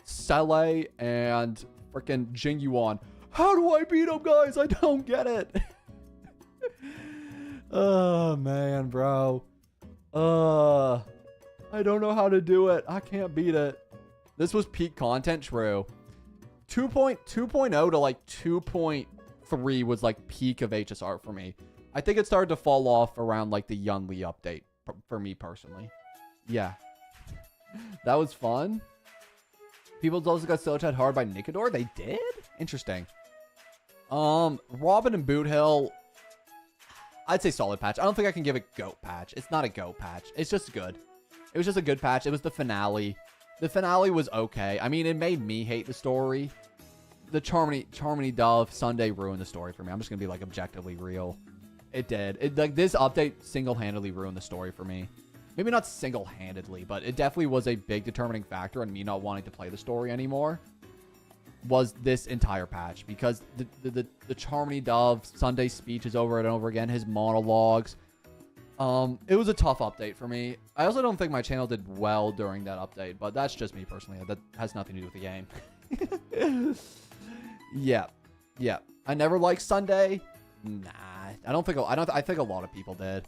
Sele, and freaking Jing Yuan. How do I beat him, guys? I don't get it. Oh, man, bro. I don't know how to do it. I can't beat it. This was peak content, true. 2.0 to like 2.3 was like peak of HSR for me. I think it started to fall off around like the Yun Li update for me personally. Yeah. That was fun. People also got solo-chat hard by Nicodor. They did? Interesting. Robin and Boot Hill, I'd say solid patch. I don't think I can give it GOAT patch. It's not a GOAT patch. It's just good. It was just a good patch. It was the finale. The finale was okay. I mean, it made me hate the story. The Charmony Dove Sunday ruined the story for me. I'm just gonna be like objectively real. It did. Like this update single-handedly ruined the story for me. Maybe not single-handedly, but it definitely was a big determining factor in me not wanting to play the story anymore. Was this entire patch, because the Charmony Dove Sunday speeches over and over again, his monologues. It was a tough update for me. I also don't think my channel did well during that update, but that's just me personally. That has nothing to do with the game. Yeah. I never liked Sunday. Nah, I think a lot of people did.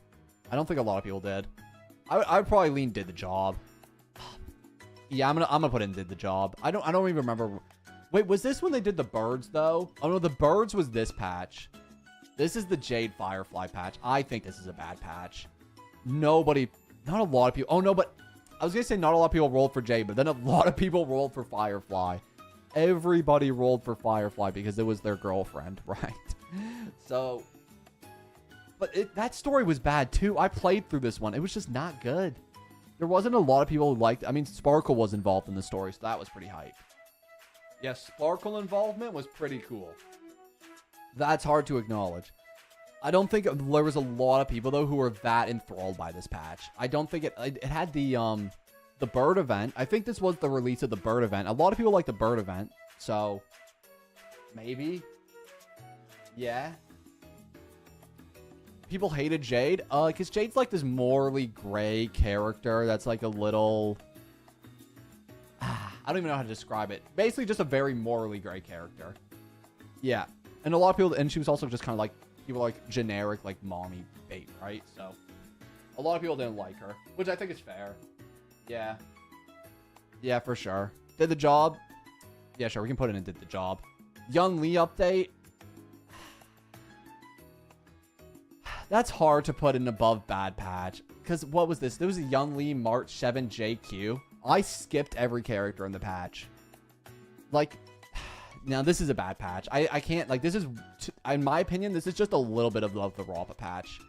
I would probably lean did the job. Yeah, I'm gonna put in did the job. I don't even remember. Wait, was this when they did the birds though? Oh no, the birds was this patch. This is the Jade Firefly patch. I think this is a bad patch. Not a lot of people. Oh no, but I was gonna say not a lot of people rolled for Jade, but then a lot of people rolled for Firefly. Everybody rolled for Firefly because it was their girlfriend, right? So, but that story was bad too. I played through this one. It was just not good. There wasn't a lot of people who liked it. I mean, Sparkle was involved in the story, so that was pretty hype. Yeah, Sparkle involvement was pretty cool. That's hard to acknowledge. I don't think there was a lot of people though who were that enthralled by this patch. I don't think it had the bird event. I think this was the release of the bird event. A lot of people like the bird event, so maybe. Yeah. People hated Jade, because Jade's like this morally gray character that's like a little. I don't even know how to describe it. Basically, just a very morally gray character. Yeah. And a lot of people, and she was also just kind of like, people like generic, like mommy bait, right? So, a lot of people didn't like her, which I think is fair. Yeah. Yeah, for sure. Did the job? Yeah, sure. We can put it in did the job. Yun Li update. That's hard to put in above bad patch. Because what was this? There was a Yun Li March 7 JQ. I skipped every character in the patch. Like, now this is a bad patch. I can't, like, this is, in my opinion, this is just a little bit of the Rappa patch.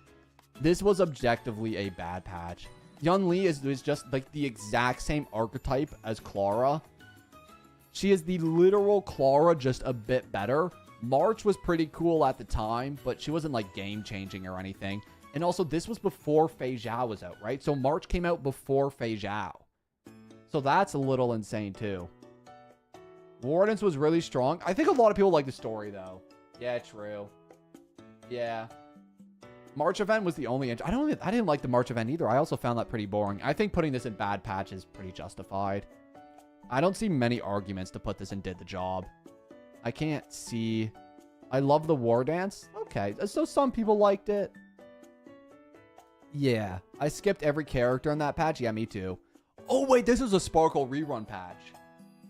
This was objectively a bad patch. Yun Li is just, like, the exact same archetype as Clara. She is the literal Clara, just a bit better. March was pretty cool at the time, but she wasn't, like, game-changing or anything. And also, this was before Fei Zhao was out, right? So March came out before Fei Zhao. So that's a little insane, too. Wardens was really strong. I think a lot of people like the story, though. Yeah, true. Yeah. March event was the only... I didn't like the March event either. I also found that pretty boring. I think putting this in bad patch is pretty justified. I don't see many arguments to put this in did the job. I can't see. I love the war dance. Okay, so some people liked it. Yeah, I skipped every character in that patch. Yeah, me too. Oh, wait, this was a Sparkle rerun patch.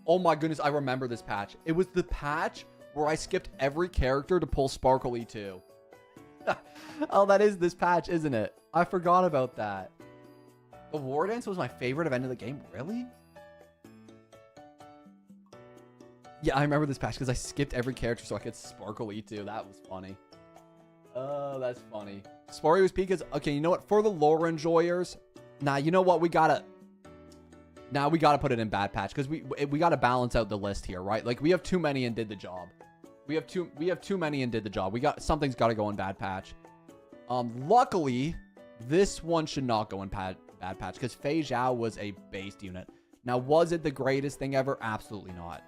Oh my goodness, I remember this patch. It was the patch where I skipped every character to pull Sparkle E2. Oh, that is this patch, isn't it? I forgot about that. The war dance was my favorite event of the game. Really? Yeah, I remember this patch because I skipped every character so I could Sparkle E2. That was funny. Oh, that's funny. Spory was peak is... Okay, you know what? For the lore enjoyers... Nah, you know what? We gotta put it in bad patch because we gotta balance out the list here, right? Like, we have too many and did the job. We have too many and did the job. Something's gotta go in bad patch. Luckily, this one should not go in bad patch because Fei Zhao was a based unit. Now, was it the greatest thing ever? Absolutely not.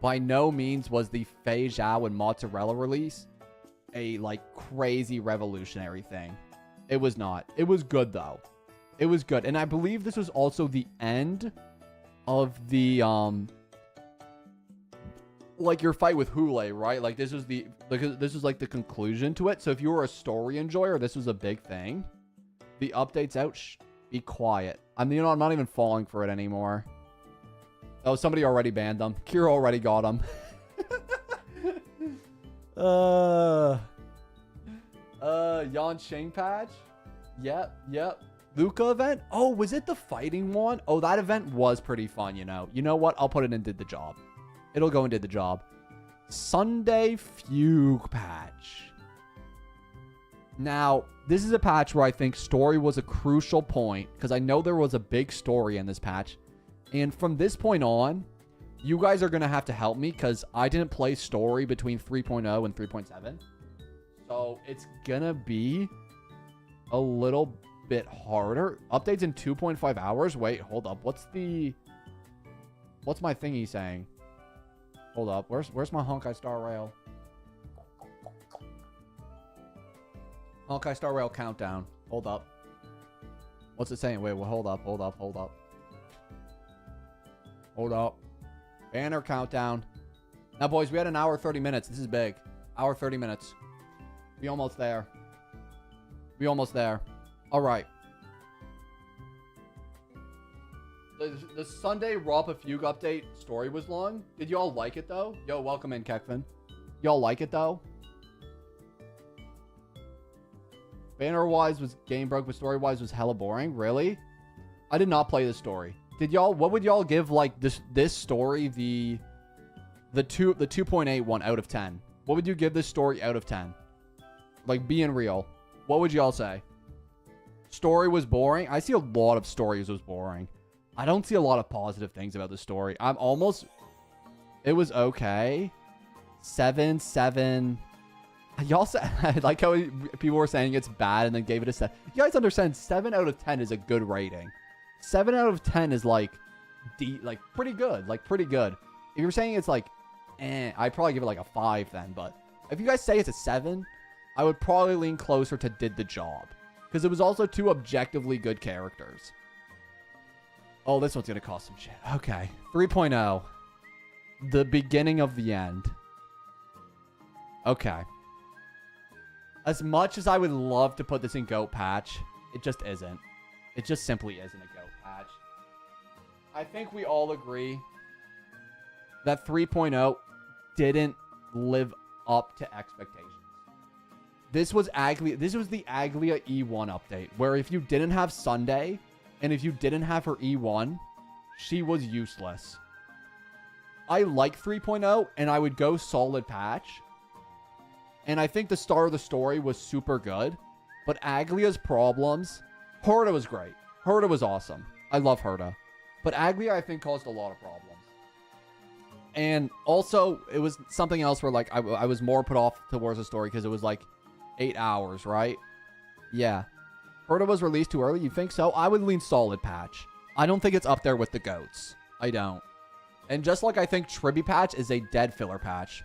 By no means was the Fei Zhao and Mozzarella release a, like, crazy revolutionary thing. It was not. It was good, though. It was good. And I believe this was also the end of the, like, your fight with Hule, right? Like, this was like the conclusion to it. So if you were a story enjoyer, this was a big thing. The update's out. Shh, be quiet. I'm not even falling for it anymore. Oh, somebody already banned them. Kira already got them. Yan Shing patch? Yep. Luca event? Oh, was it the fighting one? Oh, that event was pretty fun, you know. You know what? I'll put it in did the job. It'll go and did the job. Sunday Fugue patch. Now, this is a patch where I think story was a crucial point because I know there was a big story in this patch. And from this point on, you guys are going to have to help me because I didn't play story between 3.0 and 3.7. So it's going to be a little bit harder. Updates in 2.5 hours. Wait, hold up. What's my thingy saying? Hold up. Where's my Honkai Star Rail? Honkai Star Rail countdown. Hold up. What's it saying? Wait, well, hold up. Banner countdown. Now, boys, we had an hour 30 minutes. This is big. Hour 30 minutes. We almost there. All right. The Sunday Rappa Fugue update story was long. Did y'all like it, though? Yo, welcome in, Kekvin. Y'all like it, though? Banner-wise was game broke, but story-wise was hella boring. Really? I did not play this story. Did y'all... What would y'all give, like, this story, the 2.8 one out of 10? What would you give this story out of 10? Like, being real. What would y'all say? Story was boring? I see a lot of stories was boring. I don't see a lot of positive things about the story. It was okay. 7. Y'all said, I like how people were saying it's bad and then gave it a 7. You guys understand 7 out of 10 is a good rating. 7 out of 10 is like pretty good. Like pretty good. If you're saying it's like, I'd probably give it like a 5 then. But if you guys say it's a 7, I would probably lean closer to did the job. Because it was also 2 objectively good characters. Oh, this one's going to cost some shit. Okay. 3.0. The beginning of the end. Okay. As much as I would love to put this in GOAT patch, it just isn't. It just simply isn't a GOAT patch. I think we all agree that 3.0 didn't live up to expectations. This was the Aglia E1 update, where if you didn't have Sunday, and if you didn't have her E1, she was useless. I like 3.0, and I would go solid patch. And I think the start of the story was super good. But Aglia's problems... Herta was great. Herta was awesome. I love Herta. But Aglia, I think, caused a lot of problems. And also, it was something else where, like, I was more put off towards the story because it was, like, 8 hours, right? Yeah. Herta was released too early? You think so? I would lean solid patch. I don't think it's up there with the GOATs. I don't. And just like I think Tribbie patch is a dead filler patch.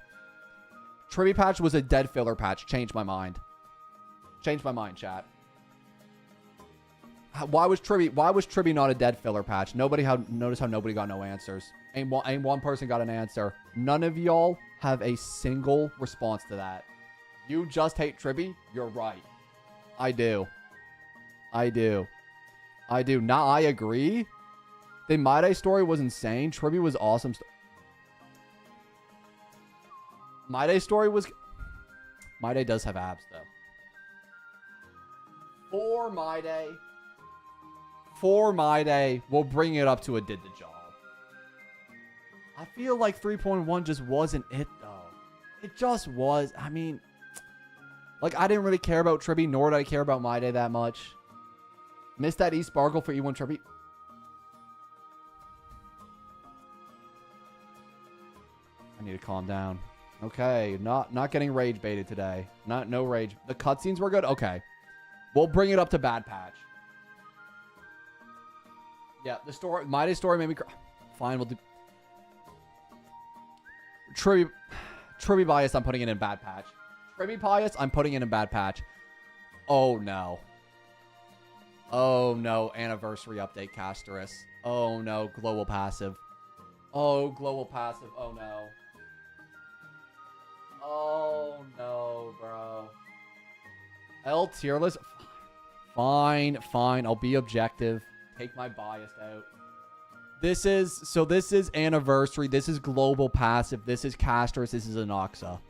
Tribbie patch was a dead filler patch. Changed my mind. Changed my mind, chat. Why was Tribbie not a dead filler patch? Notice how nobody got no answers. Ain't one person got an answer. None of y'all have a single response to that. You just hate Tribbie? You're right. I do. Now I agree. The My Day story was insane. Tribbie was awesome. My Day story was... My Day does have abs, though. For My Day, we'll bring it up to a did the job. I feel like 3.1 just wasn't it, though. It just was. I mean, like, I didn't really care about Tribbie, nor did I care about My Day that much. Missed that E-Sparkle for E1 Tribbie. I need to calm down. Okay, not getting rage baited today. No rage. The cutscenes were good? Okay. We'll bring it up to bad patch. Yeah, the story, My Day story made me cry. Fine, we'll do... Tribbie bias, I'm putting it in bad patch. Tribbie bias, I'm putting it in bad patch. Oh, no. Oh, no. Anniversary update, Casterus. Oh, no. Global passive. Oh, global passive. Oh, no. Oh, no, bro. L tier list. Fine. I'll be objective. Take my bias out. This is anniversary. This is global passive. This is Casterus. This is Anoxa.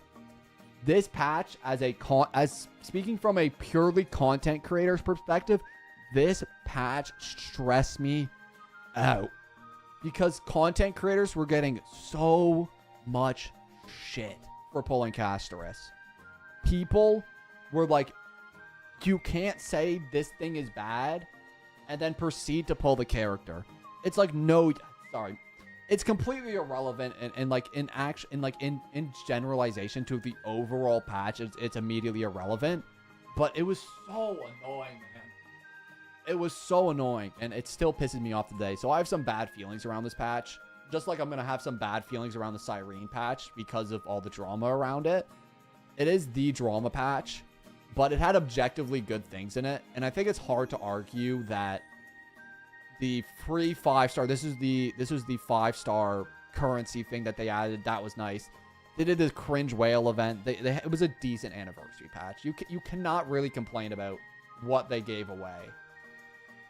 This patch, as speaking from a purely content creator's perspective, this patch stressed me out because content creators were getting so much shit for pulling Casterus. People were like, you can't say this thing is bad and then proceed to pull the character. It's like, no, sorry. It's completely irrelevant and like in action, in generalization to the overall patch, it's immediately irrelevant. But it was so annoying, man. It was so annoying, and it still pisses me off today. So I have some bad feelings around this patch. Just like I'm going to have some bad feelings around the Cyrene patch because of all the drama around it. It is the drama patch, but it had objectively good things in it. And I think it's hard to argue that the free 5-star, this was the 5-star currency thing that they added. That was nice. They did this cringe whale event. It was a decent anniversary patch. You cannot really complain about what they gave away.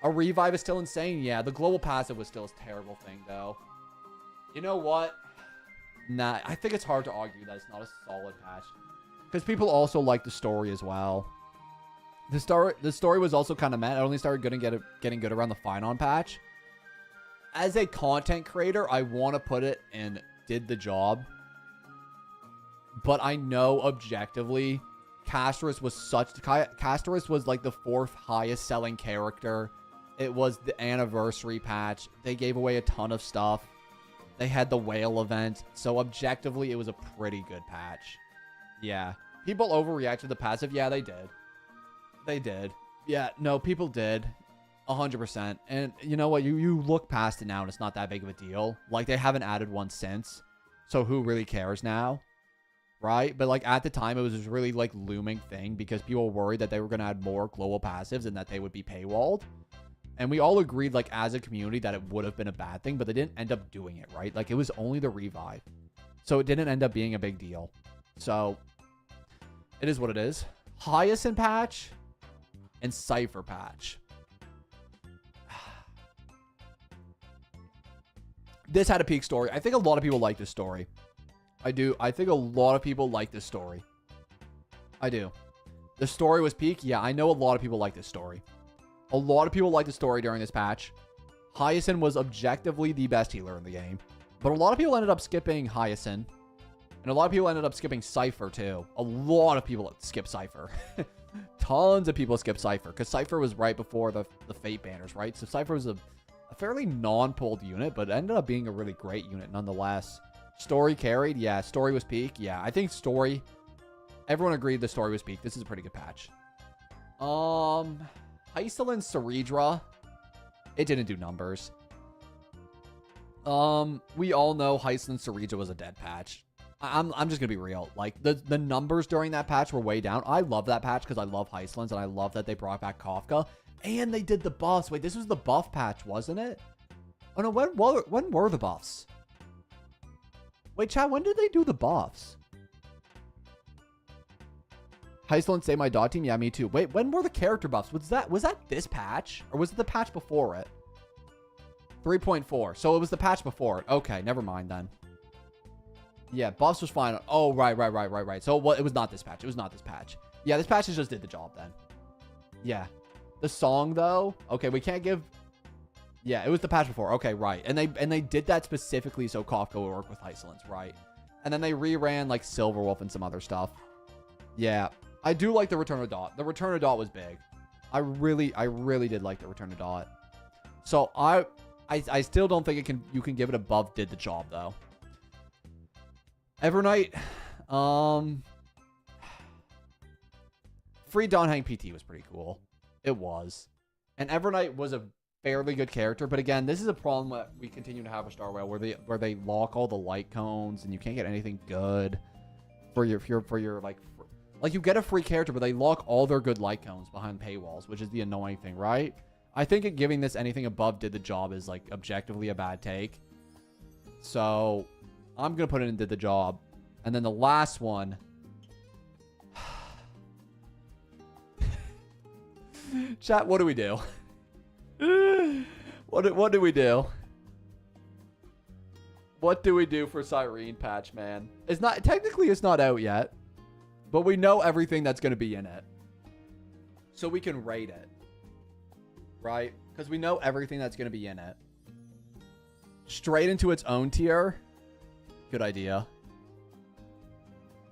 A revive is still insane. Yeah, the global passive was still a terrible thing, though. You know what? Nah, I think it's hard to argue that it's not a solid patch. Because people also like the story as well. The story was also kind of meh. It only started getting good around the Finon patch. As a content creator, I want to put it in did the job. But I know objectively, Casterus was like the 4th highest selling character. It was the anniversary patch. They gave away a ton of stuff. They had the whale event. So objectively, it was a pretty good patch. Yeah. People overreacted to the passive. Yeah, they did. They did. Yeah, no, people did. 100%. And you know what? You look past it now and it's not that big of a deal. Like, they haven't added one since. So who really cares now? Right? But like at the time, it was this really like looming thing because people were worried that they were going to add more global passives and that they would be paywalled. And we all agreed, like, as a community that it would have been a bad thing, but they didn't end up doing it, right? Like, it was only the revive. So it didn't end up being a big deal. So it is what it is. Hyacinth patch and Cypher patch. This had a peak story. I think a lot of people like this story. I do. I think a lot of people like this story. I do. The story was peak. Yeah, I know a lot of people like this story. A lot of people like the story during this patch. Hyacinth was objectively the best healer in the game. But a lot of people ended up skipping Hyacinth. And a lot of people ended up skipping Cypher too. A lot of people skip Cypher. Tons of people skip Cypher. Because Cypher was right before the Fate banners, right? So Cypher was a fairly non-pulled unit. But it ended up being a really great unit nonetheless. Story carried. Yeah, story was peak. Yeah, I think story... Everyone agreed the story was peak. This is a pretty good patch. Hyceal and Ceredra. It didn't do numbers. We all know Hyceal and Ceredra was a dead patch. I'm just gonna be real. Like the numbers during that patch were way down. I love that patch because I love Hycealans and I love that they brought back Kafka. And they did the buffs. Wait, this was the buff patch, wasn't it? Oh, no, when were the buffs? Wait, chat, when did they do the buffs? Heisland say my dot team? Yeah, me too. Wait, when were the character buffs? Was that this patch? Or was it the patch before it? 3.4. So it was the patch before it. Okay, never mind then. Yeah, buffs was fine. Oh, right. So it was not this patch. It was not this patch. Yeah, this patch just did the job then. Yeah. The song, though. Okay, we can't give... Yeah, it was the patch before. Okay, right. And they did that specifically so Kafka would work with Heislands, right? And then they reran, like, Silverwolf and some other stuff. Yeah. I do like the Return of Dot. The Return of Dot was big. I really did like the Return of Dot. So, I still don't think you can give it above did the job, though. Evernight, Free Dawn Hang PT was pretty cool. It was. And Evernight was a fairly good character, but again, this is a problem that we continue to have with Star Rail, where they lock all the light cones and you can't get anything good for your like you get a free character, but they lock all their good light cones behind paywalls, which is the annoying thing, right? I think giving this anything above did the job is like objectively a bad take. So I'm going to put it in did the job. And then the last one. Chat, what do we do? What do we do? What do we do for Cyrene patch, man? It's not out yet. But we know everything that's going to be in it. So we can rate it. Right? Because we know everything that's going to be in it. Straight into its own tier. Good idea.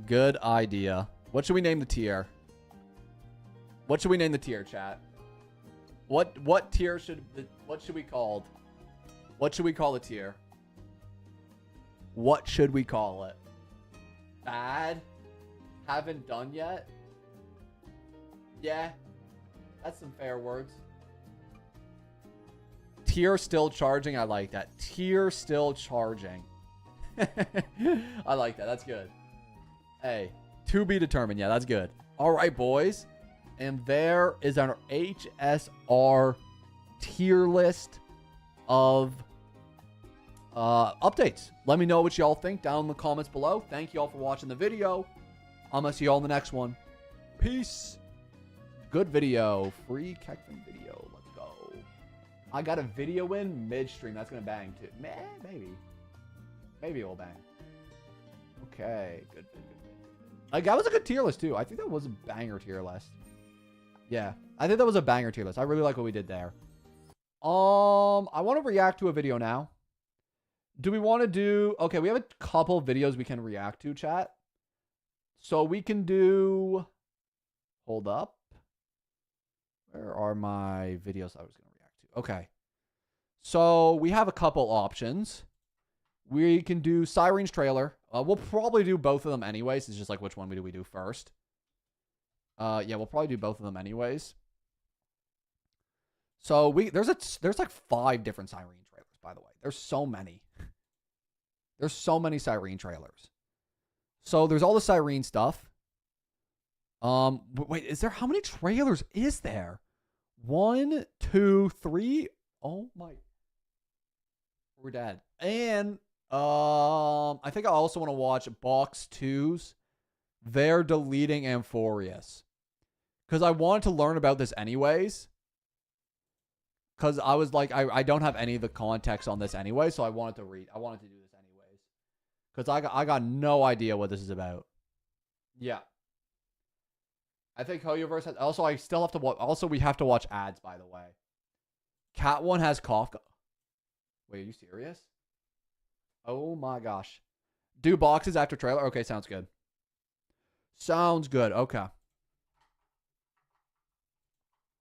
Good idea. What should we name the tier? What should we name the tier, chat? What tier what should we call? What should we call the tier? What should we call it? Bad? Haven't done yet? Yeah. That's some fair words. Tier still charging. I like that. Tier still charging. I like that. That's good. Hey, to be determined. Yeah, that's good. All right, boys. And there is our HSR tier list of updates. Let me know what y'all think down in the comments below. Thank y'all for watching the video. I'm going to see y'all in the next one. Peace. Good video. Free Kekvin video. Let's go. I got a video in midstream. That's going to bang too. Maybe. Maybe it will bang. Okay. Good. Like, that was a good tier list too. I think that was a banger tier list. Yeah. I think that was a banger tier list. I really like what we did there. I want to react to a video now. Do we want to do... Okay, we have a couple videos we can react to, chat. So we can do... Hold up. Where are my videos I was going to react to? Okay. So we have a couple options. We can do Cyrene's trailer. We'll probably do both of them anyways. It's just like which one do we do first. Yeah, we'll probably do both of them anyways. So there's like 5 different Cyrene trailers, by the way. There's so many. There's so many Cyrene trailers. So there's all the Cyrene stuff. Wait, how many trailers is there? 1, 2, 3. Oh my. We're dead. And I think I also want to watch Box 2's. They're deleting Amphorius. Because I wanted to learn about this anyways. Because I was like, I don't have any of the context on this anyway, so I wanted to do this anyways. Because I got no idea what this is about. Yeah. I think Hoyoverse has... Also, I still have to watch... Also, we have to watch ads, by the way. Cat 1 has Kafka. Wait, are you serious? Oh my gosh. Do boxes after trailer? Okay, sounds good. Sounds good. Okay.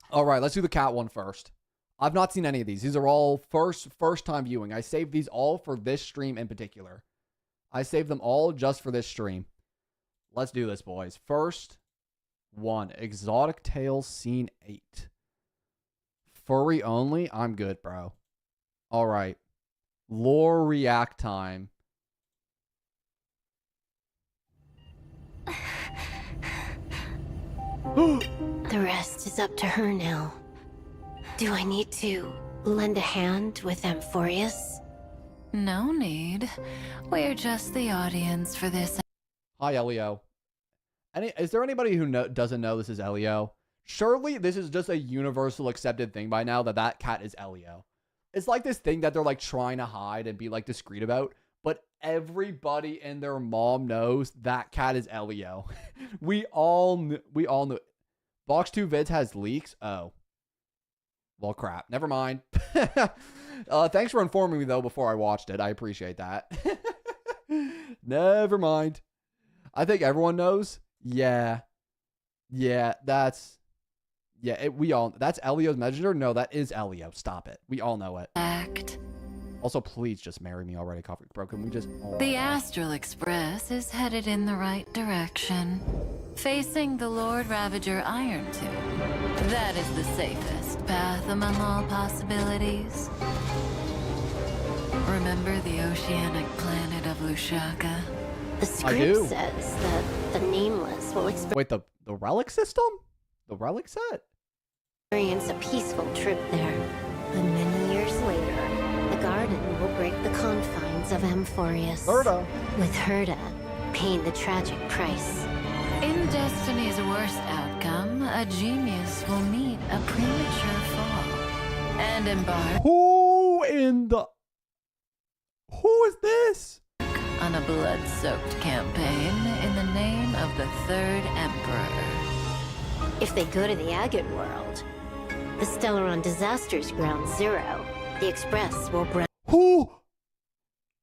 All right, let's do the Cat one first. I've not seen any of these. These are all first time viewing. I saved these all for this stream in particular. I saved them all just for this stream. Let's do this, boys. First one, Exotic Tales Scene 8. Furry only? I'm good, bro. All right. Lore react time. The rest is up to her now. Do I need to lend a hand with Amphorius? No need. We're just the audience for this. Hi, Elio. Is there anybody who doesn't know this is Elio? Surely this is just a universal accepted thing by now that cat is Elio. It's like this thing that they're like trying to hide and be like discreet about, but everybody and their mom knows that cat is Elio. we all knew. Box 2 Vids has leaks. Oh. Well, crap. Never mind. Thanks for informing me, though, before I watched it. I appreciate that. Never mind. I think everyone knows. Yeah. Yeah, that's... Yeah, that's Elio's messenger? No, that is Elio. Stop it. We all know it. Act. Also, please just marry me already, Coffee Bro. Can we just... Oh, the Astral Express is headed in the right direction, facing the Lord Ravager Iron Tube. That is the safest path among all possibilities. Remember the oceanic planet of Lushaka? The script says that the Nameless will Wait, the relic system? The relic set? Experience a peaceful trip there. But many years later, the garden will break the confines of Amphorius. Herda. With Herda paying the tragic price. In Destiny's worst outcome, a genius will meet a premature fall and embark Who is this? on a blood-soaked campaign in the name of the Third Emperor. If they go to the Agate world, the Stellaron Disaster's ground zero, the Express will bring... Who?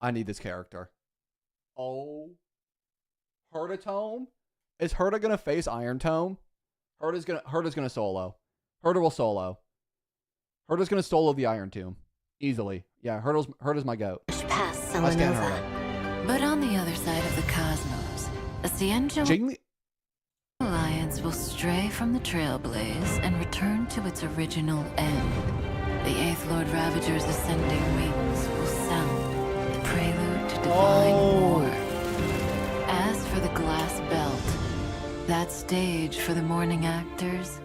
I need this character. Oh. Herda Tome? Is Herda gonna face Iron Tome? Herda's gonna solo. Herda will solo. Herda's gonna solo the Iron Tomb. Easily. Yeah, Herda's my goat. Past I stand Selenova. Herda. But on the other side of the cosmos, the Cienjo Alliance will stray from the Trailblaze and return to its original end. The Eighth Lord Ravager's ascending wings will sound the prelude to divine war. As for the Glass Belt, that stage for the morning actors,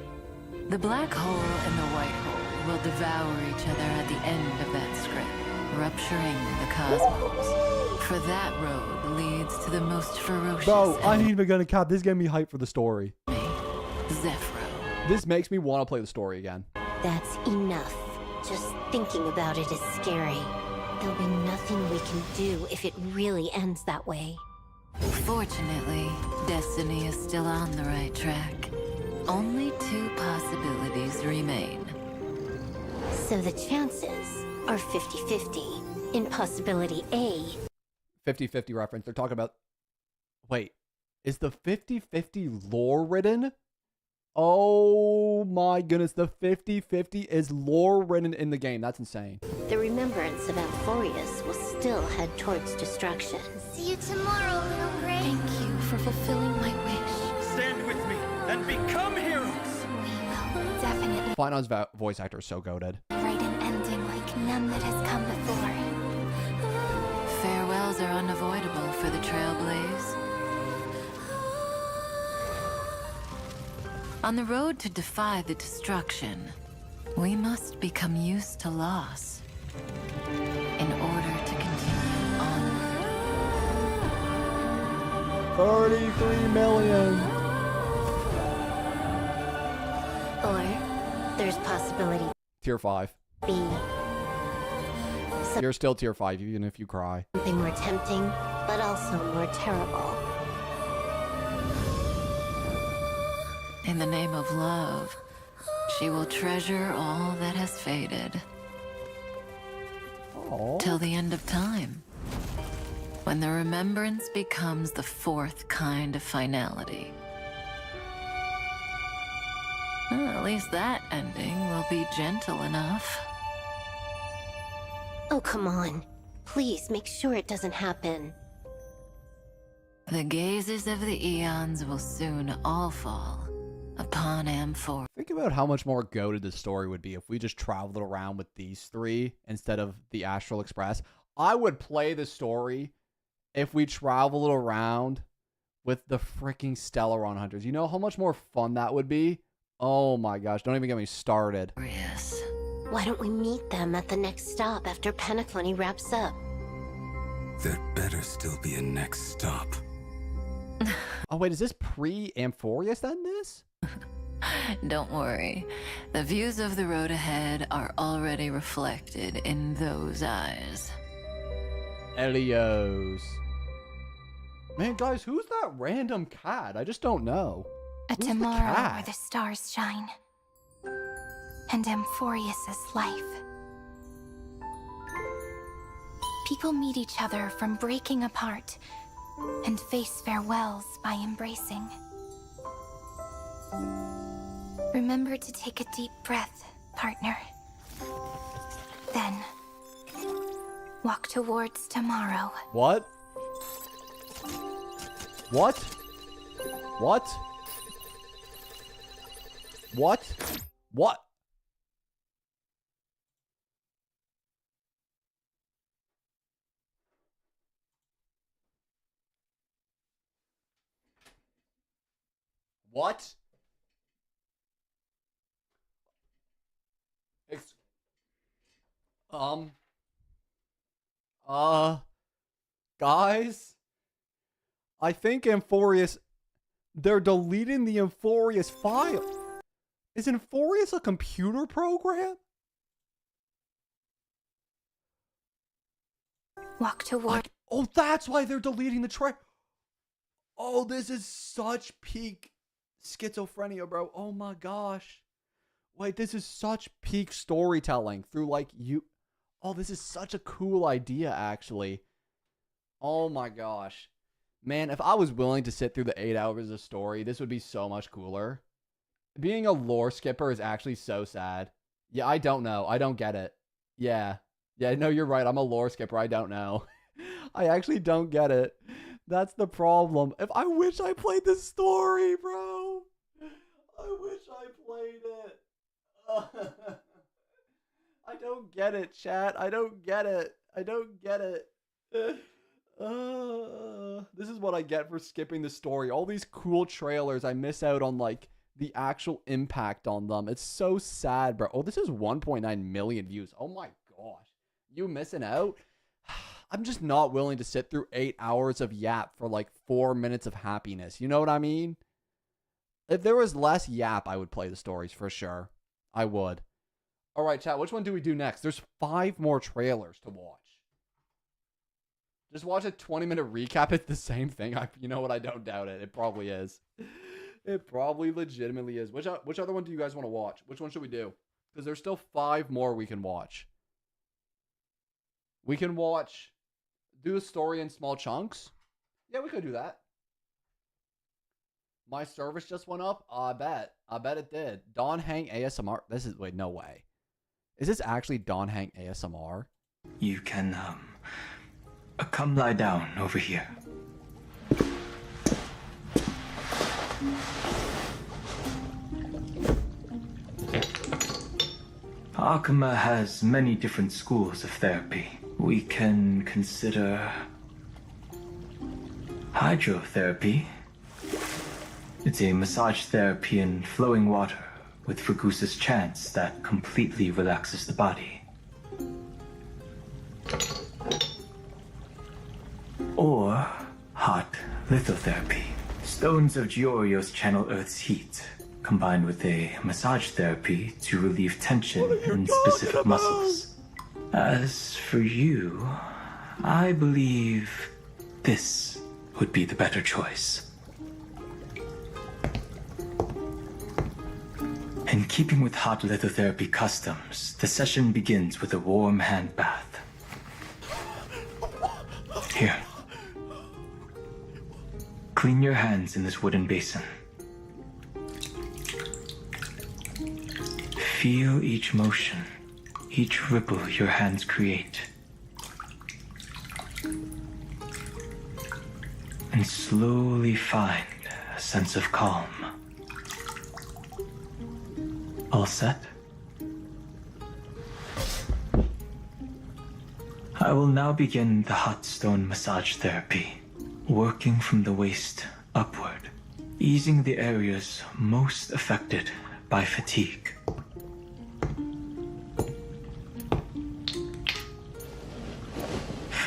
the black hole and the white hole will devour each other at the end of that script, rupturing the cosmos. For that road leads to the most ferocious... Bro, I ain't even gonna cap. This is getting me hyped for the story. Zephyro. This makes me want to play the story again. That's enough. Just thinking about it is scary. There'll be nothing we can do if it really ends that way. Fortunately, Destiny is still on the right track. Only 2 possibilities remain. So the chances are 50-50. In possibility A... 50-50 reference. They're talking about... Wait. Is the 50-50 lore written? Oh my goodness. The 50-50 is lore written in the game. That's insane. The remembrance of Amphorius will still head towards destruction. See you tomorrow, little Gray. Thank you for fulfilling my wish. Stand with me and become heroes! We will definitely Finon's voice actor is so goated. write an ending like none that has come before. Farewells are unavoidable for the Trailblaze. On the road to defy the destruction, we must become used to loss in order to continue onward. 33 million. Or there's possibility Tier 5. B. You're still tier 5 even if you cry. Something more tempting, but also more terrible. In the name of love, she will treasure all that has faded. Aww. Till the end of time, when the remembrance becomes the 4th kind of finality. Well, at least that ending will be gentle enough. Oh, come on. Please make sure it doesn't happen. The gazes of the eons will soon all fall upon Amphor. Think about how much more goated the story would be if we just traveled around with these 3 instead of the Astral Express. I would play the story if we traveled around with the freaking Stellaron Hunters. You know how much more fun that would be? Oh my gosh, don't even get me started. Yes. Why don't we meet them at the next stop after Penaclony wraps up? There'd better still be a next stop. Oh, wait, is this pre-Amphorius then, this? Don't worry. The views of the road ahead are already reflected in those eyes. Elios. Man, guys, who's that random cat? I just don't know. A Who's tomorrow the cat? where the stars shine. And Amphorius's life. People meet each other from breaking apart and face farewells by embracing. Remember to take a deep breath, partner. Then, walk towards tomorrow. What? What? What? What? What? What? Guys, I think Amphorius, they're deleting the Amphorius file. Is Amphorius a computer program? Walk toward... Oh, that's why they're deleting the track. Oh, this is such peak schizophrenia, bro. Oh my gosh. Wait, this is such peak storytelling through like you. Oh, this is such a cool idea, actually. Oh my gosh. Man, if I was willing to sit through the 8 hours of story, this would be so much cooler. Being a lore skipper is actually so sad. Yeah, I don't know. I don't get it. Yeah. Yeah, no, you're right. I'm a lore skipper. I don't know. I actually don't get it. That's the problem. If I wish I played this story, bro. I wish I played it. I don't get it, chat. I don't get it. I don't get it. This is what I get for skipping the story. All these cool trailers, I miss out on like the actual impact on them. It's so sad, bro. Oh, this is 1.9 million views. Oh my gosh. You missing out? I'm just not willing to sit through 8 hours of yap for like 4 minutes of happiness. You know what I mean? If there was less yap, I would play the stories for sure. I would. All right, chat. Which one do we do next? There's 5 more trailers to watch. Just watch a 20-minute recap. It's the same thing. You know what? I don't doubt it. It probably is. It probably legitimately is. Which other one do you guys want to watch? Which one should we do? Because there's still 5 more we can watch. We can watch... Do the story in small chunks? Yeah, we could do that. My service just went up? I bet. I bet it did. Don Hang ASMR. This is... Wait, no way. Is this actually Don Hang ASMR? You can, come lie down over here. Akama has many different schools of therapy. We can consider hydrotherapy. It's a massage therapy in flowing water with Ragusa's chants that completely relaxes the body. Or hot lithotherapy. Stones of Giorio's channel Earth's heat, combined with a massage therapy to relieve tension in specific muscles. As for you, I believe this would be the better choice. In keeping with hot lithotherapy customs, the session begins with a warm hand bath. Here. Clean your hands in this wooden basin. Feel each motion, each ripple your hands create. And slowly find a sense of calm. All set? I will now begin the hot stone massage therapy, working from the waist upward, easing the areas most affected by fatigue.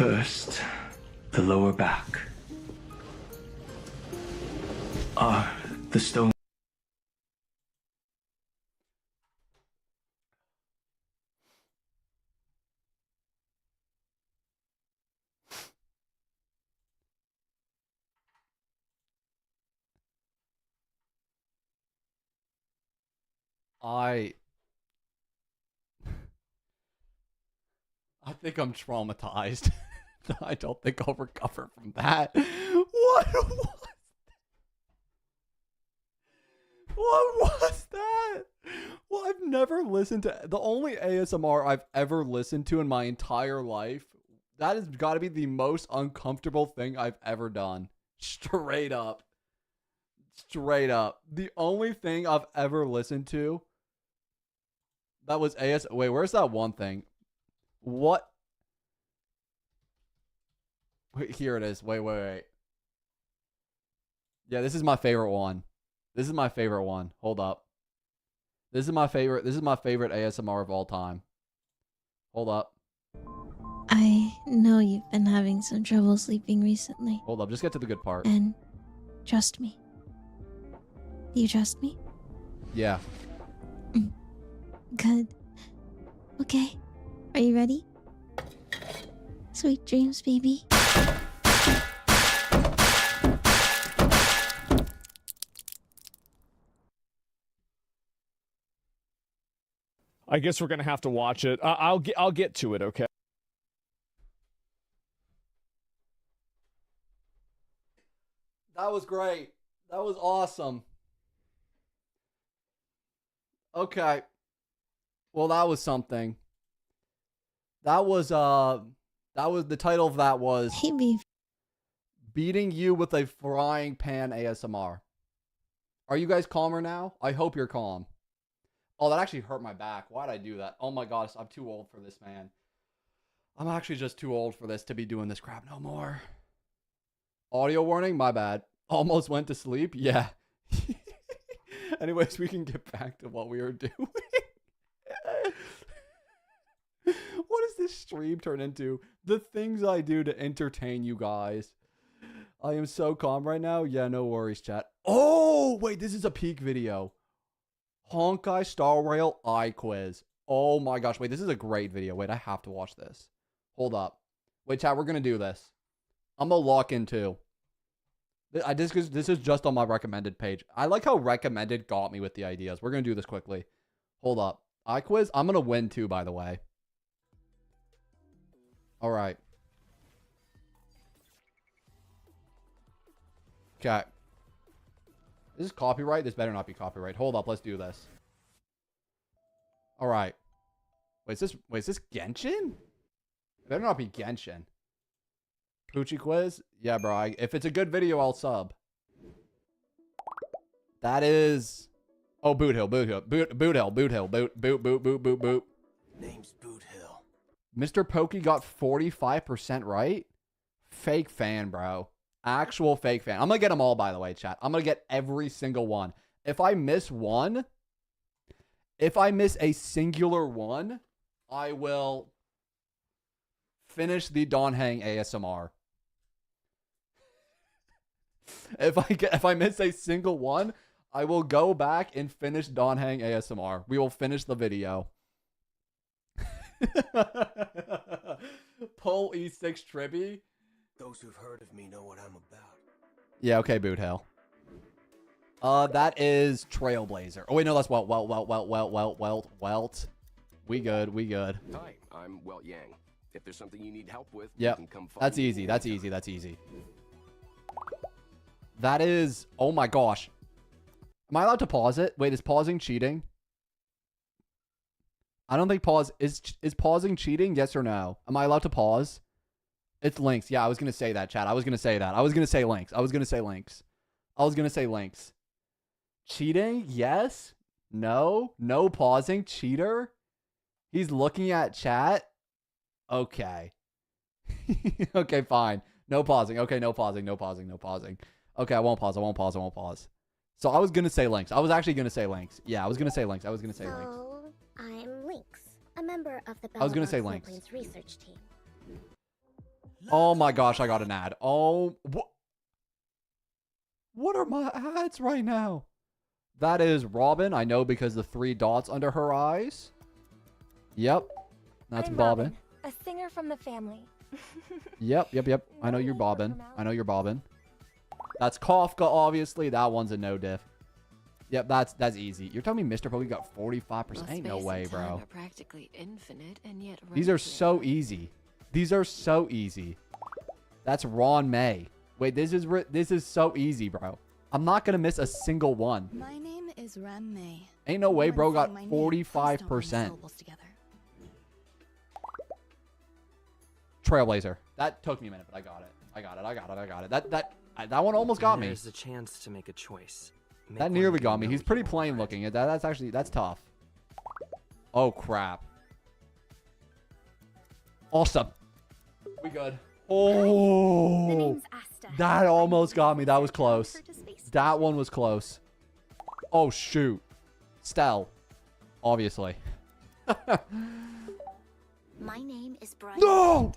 First, the lower back. The stone. I think I'm traumatized. I don't think I'll recover from that. What was that? Well, I've never listened to the only ASMR I've ever listened to in my entire life. That has got to be the most uncomfortable thing I've ever done. Straight up. Straight up. The only thing I've ever listened to that was Wait, where's that one thing? What? Wait, here it is. Wait. Yeah, this is my favorite one. This is my favorite one. Hold up. This is my favorite ASMR of all time. Hold up. I know you've been having some trouble sleeping recently. Hold up. Just get to the good part. And trust me. Do you trust me? Yeah. Good. Okay. Are you ready? Sweet dreams, baby. I guess we're gonna have to watch it. I'll get to it, okay? That was great. That was awesome. Okay. Well, that was something. That was the title of that was Baby. Beating You with a Frying Pan ASMR. Are you guys calmer now? I hope you're calm. Oh, that actually hurt my back. Why'd I do that? Oh my gosh, I'm too old for this, man. I'm actually just too old for this to be doing this crap no more. Audio warning? My bad. Almost went to sleep? Yeah. Anyways, we can get back to what we were doing. What does this stream turn into? The things I do to entertain you guys. I am so calm right now. Yeah, no worries, chat. Oh, wait, this is a peak video. Honkai Star Rail Eye Quiz. Oh my gosh. Wait, this is a great video. Wait, I have to watch this. Hold up. Wait, chat, we're going to do this. I'm going to lock in too. This is just on my recommended page. I like how recommended got me with the ideas. We're going to do this quickly. Hold up. Eye Quiz. I'm going to win too, by the way. All right. Okay. This is copyright. This better not be copyright. Hold up. Let's do this. All right. Wait, is this Genshin? It better not be Genshin. Poochie quiz? Yeah, bro. If it's a good video, I'll sub. That is... Oh, Boot Hill. Boot Hill. Boot Hill. Boot. Name's Boot Hill. Mr. Pokey got 45% right? Fake fan, bro. Actual fake fan. I'm going to get them all, by the way, chat. I'm going to get every single one. If I miss one, if I miss a singular one, I will finish the Don Hang ASMR. If I miss a single one, I will go back and finish Don Hang ASMR. We will finish the video. Pull E6 Tribbie. Those who've heard of me know what I'm about. Yeah, okay, Boot Hill. That is Trailblazer. Oh wait, no, that's Welt. We good. Hi, I'm Welt Yang. If there's something you need help with, yep. you can come find That's me easy. anytime. That's easy. That is... Oh my gosh. Am I allowed to pause it? Wait, is pausing cheating? I don't think pause... Is pausing cheating? Yes or no? Am I allowed to pause? It's links. Yeah, I was going to say that, chat. I was going to say that. I was going to say links. Cheating? Yes? No? No pausing? Cheater? He's looking at chat? Okay. Okay, fine. No pausing. Okay, no pausing. Okay, I won't pause. So I was going to say links. I was actually going to say links. Yeah, I was going to say links. So, I'm Lynx, a member of the I was gonna say Lynx. research team. Oh my gosh, I got an ad. Oh, what are my ads right now? That is Robin. I know because the 3 dots under her eyes. Yep. That's I'm Bobbin. Robin, a singer from the family. Yep. I know you're Bobbin. I know you're Bobbin. That's Kafka, obviously. That one's a no diff. Yep, that's easy. You're telling me Mr. Pokey got 45%? Ain't no way, bro. Are practically infinite and yet These are so easy. These are so easy. That's Ron May. Wait, this is so easy, bro. I'm not gonna miss a single one. My name is Ram May. Ain't no way, bro got 45%. Trailblazer. That took me a minute, but I got it. That one almost got me. There's a chance to make a choice. That nearly got me. He's pretty plain looking. That's tough. Oh crap. Awesome. We good. Oh, that almost got me. That was close. That one was close. Oh shoot. Stell. Obviously. My name is Brian. No!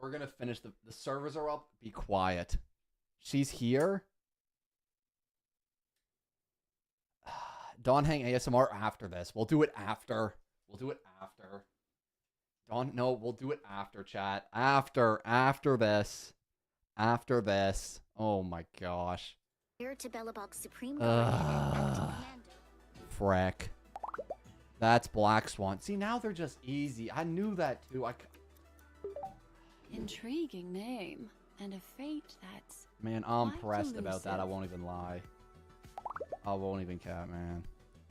We're gonna finish the servers are up. Be quiet. She's here. Dawn Hang ASMR after this. We'll do it after. We'll do it after. Dawn, no, we'll do it after, chat. After this. After this. Oh my gosh. Here to Belobog's Supreme Freck. That's Black Swan. See, now they're just easy. I knew that too. Intriguing name and a fate that's Man, I'm pressed about that. I won't even lie. I won't even cap, man.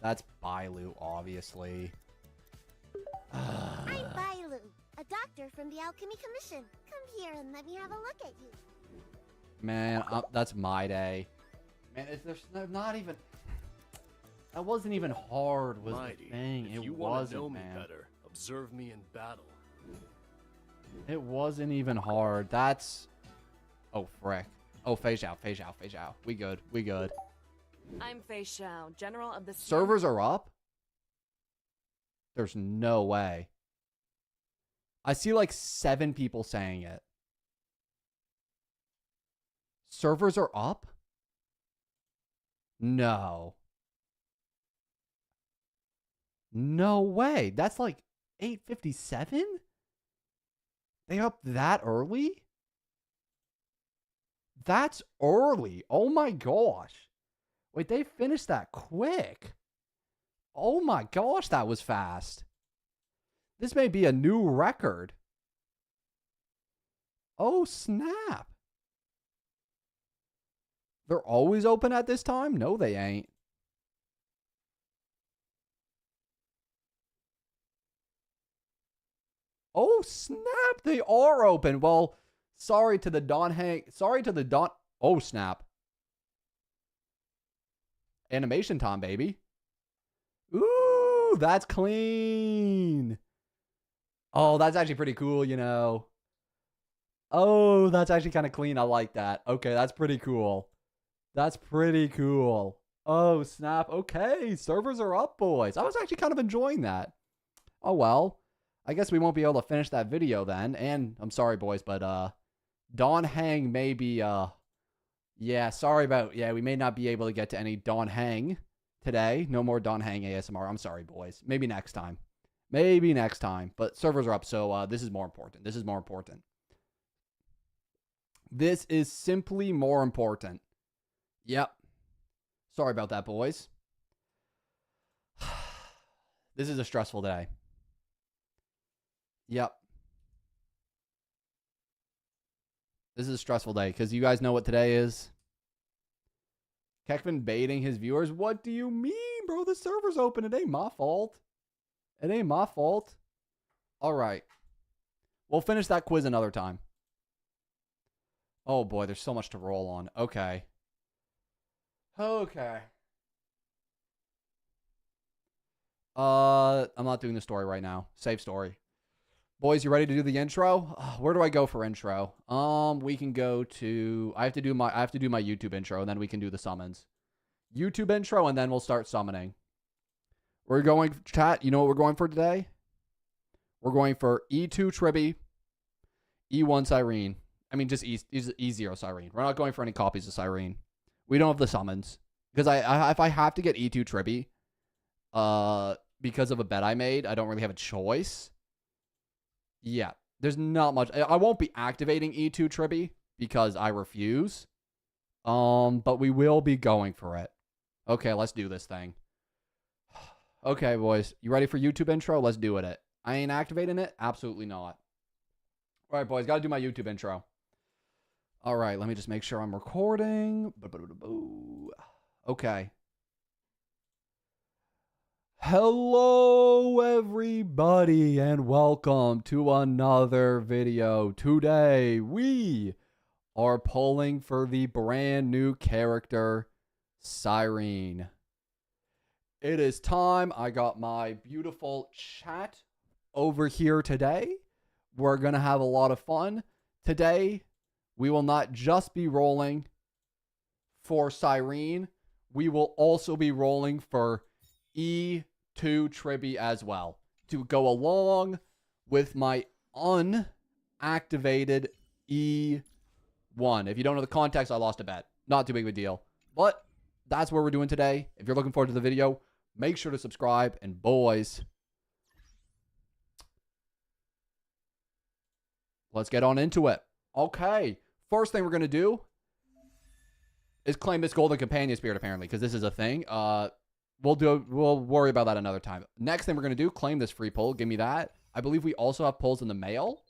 That's Bailu, obviously. I'm Bailu, a doctor from the Alchemy Commission. Come here and let me have a look at you. Man, that's my day. Man, there's not even... That wasn't even hard, was Mighty, the thing. if It you want to wasn't, know me man. better, observe me in battle. It wasn't even hard. That's... Oh, frick. Oh, Fei Xiao. We good. I'm Fei Xiao, General of the... Servers are up? There's no way. I see like 7 people saying it. Servers are up? No. No way. That's like 8:57? They up that early? That's early. Oh my gosh. Wait, they finished that quick. Oh my gosh, that was fast. This may be a new record. Oh snap. They're always open at this time? No, they ain't. Oh snap, they are open. Well, sorry to the Don Hang. Oh snap. Animation time, baby. Ooh, that's clean. Oh, that's actually pretty cool, you know. Oh, that's actually kind of clean. I like that. Okay, that's pretty cool. That's pretty cool. Oh, snap. Okay, servers are up, boys. I was actually kind of enjoying that. Oh, well. I guess we won't be able to finish that video then. And I'm sorry, boys, but Dawn Hang may be... Yeah, sorry about... Yeah, we may not be able to get to any Dawn Hang today. No more Dawn Hang ASMR. I'm sorry, boys. Maybe next time. Maybe next time. But servers are up, so this is more important. This is more important. This is simply more important. Yep. Sorry about that, boys. This is a stressful day. Yep. This is a stressful day because you guys know what today is. Kekvin baiting his viewers. What do you mean, bro? The server's open. It ain't my fault. It ain't my fault. All right. We'll finish that quiz another time. Oh, boy. There's so much to roll on. Okay. Okay. I'm not doing the story right now. Save story. Boys, you ready to do the intro? Where do I go for intro? We can go to... I have to do my YouTube intro, and then we can do the summons. YouTube intro, and then we'll start summoning. We're going... Chat, you know what we're going for today? We're going for E2 Tribby, E1 Cyrene. I mean, just E0 Cyrene. We're not going for any copies of Cyrene. We don't have the summons. Because if I have to get E2 Tribby, because of a bet I made, I don't really have a choice. Yeah, there's not much. I won't be activating E2 Tribby because I refuse. But we will be going for it. Okay, let's do this thing. Okay, boys. You ready for YouTube intro? Let's do it. I ain't activating it? Absolutely not. All right, boys. Got to do my YouTube intro. All right, let me just make sure I'm recording. Okay. Hello, everybody, and welcome to another video. Today, we are pulling for the brand new character, Cyrene. It is time. I got my beautiful chat over here today. We're going to have a lot of fun. Today, we will not just be rolling for Cyrene. We will also be rolling for E2 Tribby as well, to go along with my unactivated E1. If you don't know the context, I lost a bet. Not too big of a deal. But that's what we're doing today. If you're looking forward to the video, make sure to subscribe. And boys, let's get on into it. Okay. First thing we're going to do is claim this golden companion spirit, apparently, because this is a thing. We'll worry about that another time. Next thing we're going to do, claim this free pull. Give me that. I believe we also have pulls in the mail.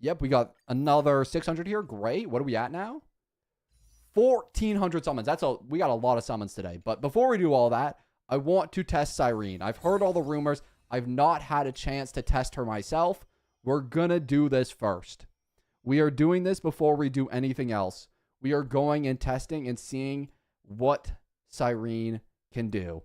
Yep, we got another 600 here. Great. What are we at now? 1,400 summons. We got a lot of summons today. But before we do all that, I want to test Cyrene. I've heard all the rumors. I've not had a chance to test her myself. We're going to do this first. We are doing this before we do anything else. We are going and testing and seeing what Cyrene can do.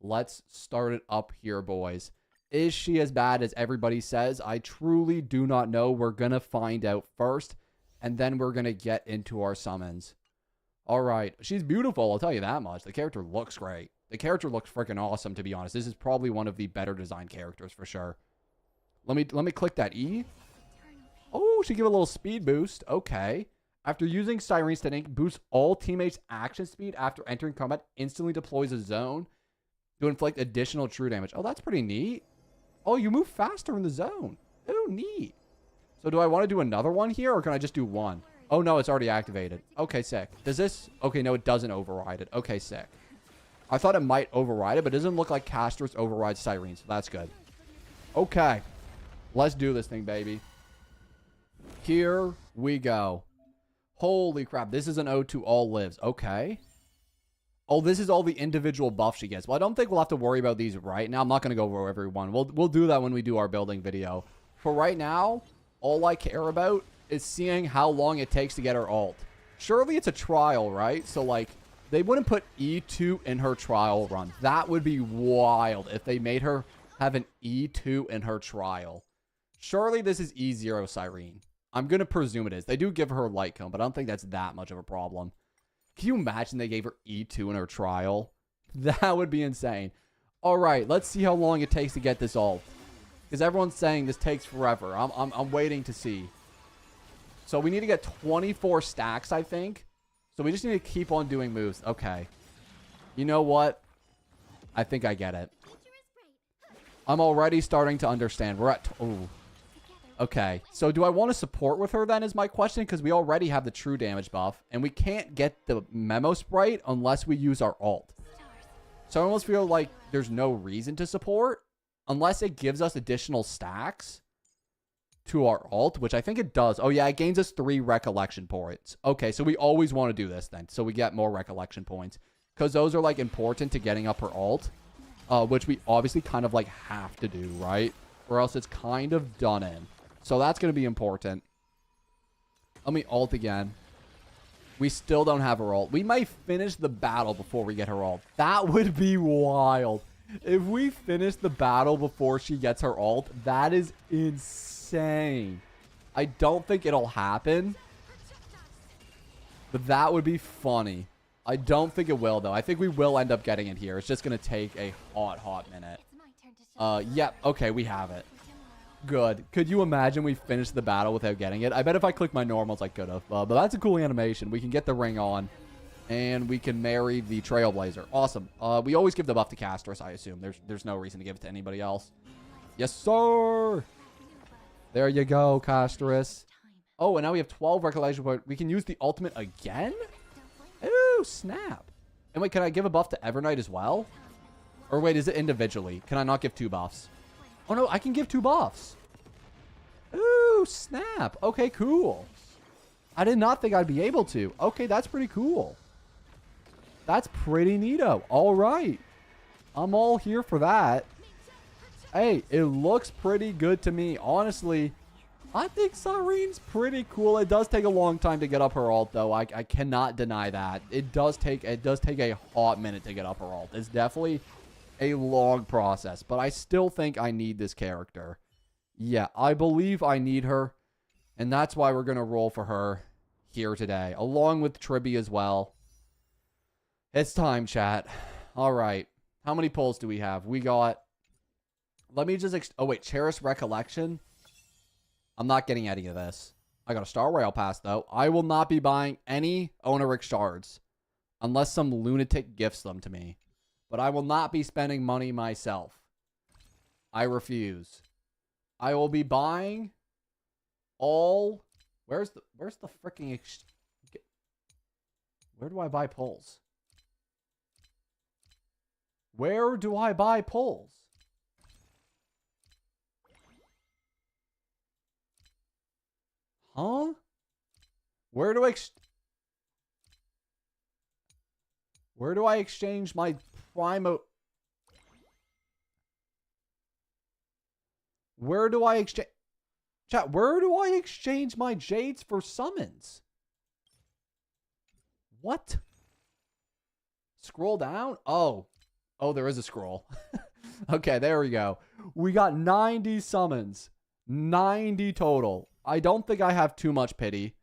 Let's start it up here, boys. Is she as bad as everybody says? I truly do not know. We're going to find out first, and then we're going to get into our summons. All right. She's beautiful, I'll tell you that much. The character looks great. The character looks freaking awesome, to be honest. This is probably one of the better designed characters for sure. Let me click that E. Oh, she give a little speed boost. Okay. After using Cyrene's technique, boosts all teammates' action speed after entering combat, instantly deploys a zone to inflict additional true damage. Oh, that's pretty neat. Oh, you move faster in the zone. Oh, neat. So do I want to do another one here, or can I just do one? Oh, no, it's already activated. Okay, sick. Does this... Okay, no, it doesn't override it. Okay, sick. I thought it might override it, but it doesn't look like casters override Cyrene, so that's good. Okay. Let's do this thing, baby. Here we go. Holy crap. This is an ode to all lives. Okay. Oh, this is all the individual buffs she gets. Well, I don't think we'll have to worry about these right now. I'm not going to go over every one. We'll do that when we do our building video. For right now, all I care about is seeing how long it takes to get her ult. Surely it's a trial, right? So, like, they wouldn't put E2 in her trial run. That would be wild if they made her have an E2 in her trial. Surely this is E0 Cyrene. I'm going to presume it is. They do give her light cone, but I don't think that's that much of a problem. Can you imagine they gave her E2 in her trial? That would be insane. All right, let's see how long it takes to get this ult. Because everyone's saying this takes forever. I'm waiting to see. So we need to get 24 stacks, I think. So we just need to keep on doing moves. Okay. You know what? I think I get it. I'm already starting to understand. We're at... Ooh. Okay, so do I want to support with her then is my question, because we already have the true damage buff, and we can't get the memo sprite unless we use our ult. So I almost feel like there's no reason to support unless it gives us additional stacks to our ult, which I think it does. Oh yeah, it gains us 3 recollection points. Okay, so we always want to do this then, so we get more recollection points, because those are like important to getting up her ult, which we obviously kind of like have to do, right? Or else it's kind of done in. So that's going to be important. Let me ult again. We still don't have her ult. We might finish the battle before we get her ult. That would be wild. If we finish the battle before she gets her ult, that is insane. I don't think it'll happen, but that would be funny. I don't think it will, though. I think we will end up getting it here. It's just going to take a hot minute. Yep. Okay, we have it. Good. Could you imagine we finished the battle without getting it? I bet if I click my normals, I could have. But that's a cool animation. We can get the ring on, and we can marry the Trailblazer. Awesome. We always give the buff to Castris, I assume. There's no reason to give it to anybody else. Yes, sir. There you go, Castris. Oh, and now we have 12 recollection points. We can use the ultimate again? Ooh, snap. And wait, can I give a buff to Evernight as well? Or wait, is it individually? Can I not give 2 buffs? Oh, no, I can give 2 buffs. Ooh, snap. Okay, cool. I did not think I'd be able to. Okay, that's pretty cool. That's pretty neato. All right. I'm all here for that. Hey, it looks pretty good to me. Honestly, I think Cyrene's pretty cool. It does take a long time to get up her ult, though. I cannot deny that. It does take a hot minute to get up her ult. It's definitely a long process, but I still think I need this character. Yeah, I believe I need her, and that's why we're going to roll for her here today, along with Tribbie as well. It's time, chat. All right. How many pulls do we have? We got... Let me just... oh, wait. Cherish Recollection. I'm not getting any of this. I got a Star Rail Pass, though. I will not be buying any Oniric shards unless some lunatic gifts them to me. But I will not be spending money myself. I refuse. I will be buying all... Where's the freaking... Where do I buy pulls? Where do I buy pulls? Huh? Where do I exchange my Primo? Where do I exchange... Chat, where do I exchange my Jades for summons? What? Scroll down? Oh. Oh, there is a scroll. Okay, there we go. We got 90 summons. 90 total. I don't think I have too much pity.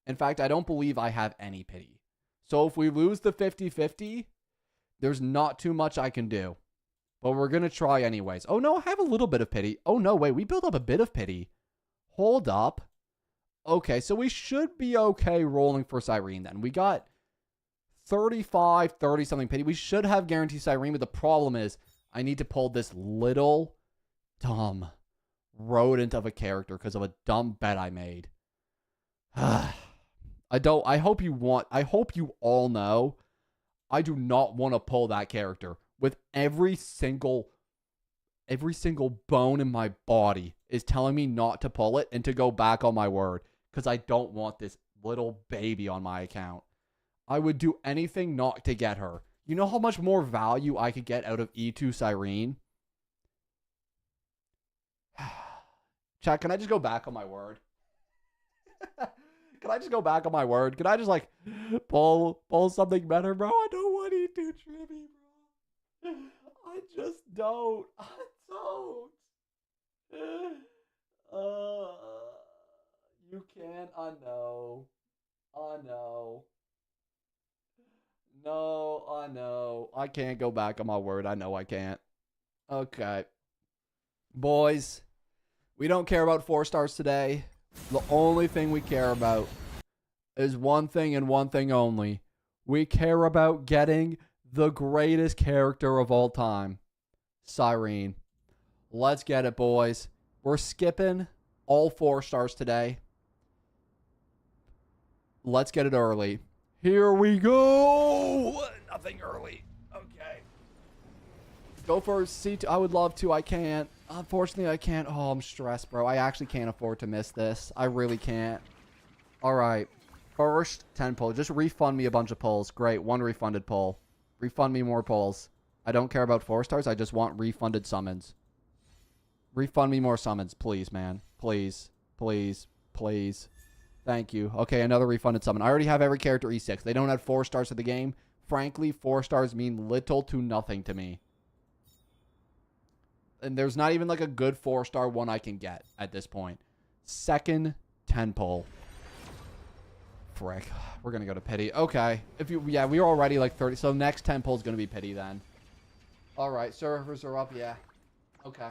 In fact, I don't believe I have any pity. So if we lose the 50-50, there's not too much I can do. But we're going to try anyways. Oh, no, I have a little bit of pity. Oh, no, wait, we built up a bit of pity. Hold up. Okay, so we should be okay rolling for Cyrene then. We got 30-something pity. We should have guaranteed Cyrene, but the problem is I need to pull this little dumb rodent of a character because of a dumb bet I made. I hope you all know I do not want to pull that character with every single bone in my body is telling me not to pull it and to go back on my word because I don't want this little baby on my account. I would do anything not to get her. You know how much more value I could get out of E2 Cyrene? Chat, can I just go back on my word? Can I just go back on my word? Can I just like pull something better, bro? I don't want E2 Tribby, bro. I just don't. I don't. You can't. I know. I know. No, I know. I can't go back on my word. I know I can't. Okay. Boys, we don't care about 4 stars today. The only thing we care about is one thing and one thing only. We care about getting the greatest character of all time, Cyrene. Let's get it, boys. We're skipping all 4 stars today. Let's get it early. Here we go. Nothing early. Okay. Go for C2. I would love to. I can't. Unfortunately, I can't. Oh, I'm stressed, bro. I actually can't afford to miss this. I really can't. All right. First 10 pull. Just refund me a bunch of pulls. Great. 1 refunded pull. Refund me more pulls. I don't care about 4 stars. I just want refunded summons. Refund me more summons. Please, man. Please. Please. Please. Thank you. Okay, another refunded summon. I already have every character E6. They don't add 4 stars to the game. Frankly, 4 stars mean little to nothing to me. And there's not even like a good 4-star one I can get at this point. Second 10 pull. Frick. We're going to go to pity. Okay. Yeah, we were already like 30. So next 10 pull is going to be pity then. All right. Servers are up. Yeah. Okay.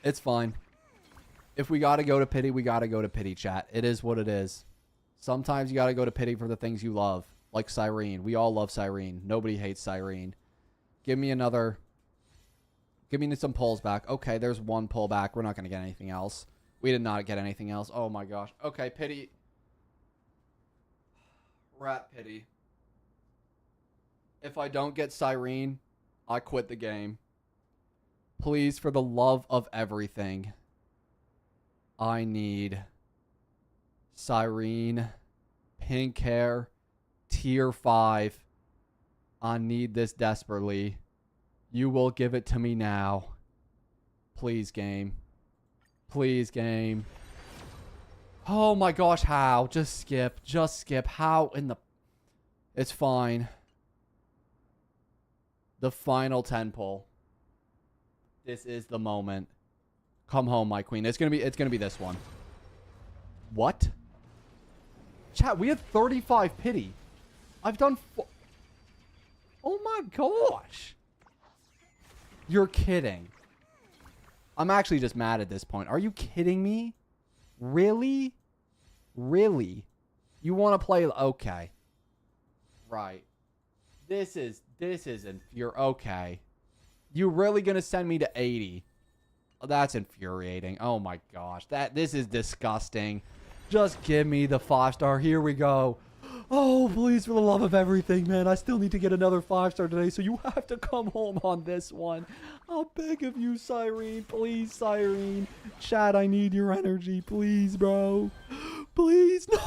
It's fine. If we got to go to pity, we got to go to pity, chat. It is what it is. Sometimes you got to go to pity for the things you love. Like Cyrene. We all love Cyrene. Nobody hates Cyrene. Give me another. Give me some pulls back. Okay, there's one pull back. We're not going to get anything else. We did not get anything else. Oh my gosh. Okay, pity. Rat pity. If I don't get Cyrene, I quit the game. Please, for the love of everything, I need Cyrene, pink hair, tier 5. I need this desperately. You will give it to me now. Please, game. Please, game. Oh my gosh, how? Just skip. Just skip. How in the... It's fine. The final 10 pull. This is the moment. Come home, my queen. It's gonna be this one. What? Chat, we have 35 pity. I've done... Oh my gosh. You're kidding. I'm actually just mad at this point. Are you kidding me? Really? Really? You want to play... Okay. Right. This isn't... You're okay. You really gonna send me to 80? Oh, that's infuriating. Oh my gosh. This is disgusting. Just give me the 5-star. Here we go. Oh, please, for the love of everything, man. I still need to get another 5-star today, so you have to come home on this one. I'll beg of you, Cyrene. Please, Cyrene. Chat, I need your energy. Please, bro. Please, no.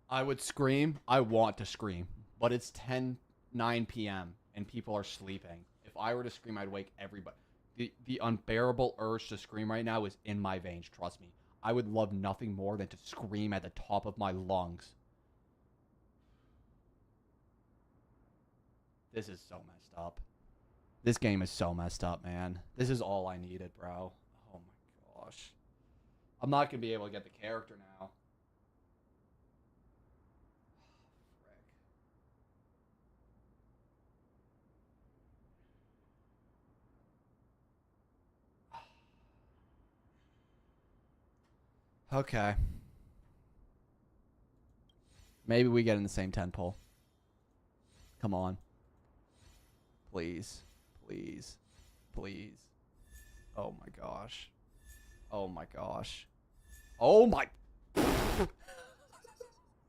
I would scream. I want to scream. But it's 9 p.m. and people are sleeping. If I were to scream, I'd wake everybody. The unbearable urge to scream right now is in my veins. Trust me. I would love nothing more than to scream at the top of my lungs. This is so messed up. This game is so messed up, man. This is all I needed, bro. Oh my gosh. I'm not going to be able to get the character now. Okay. Maybe we get in the same 10 pull. Come on. Please. Please. Please. Oh my gosh. Oh my gosh. Oh my...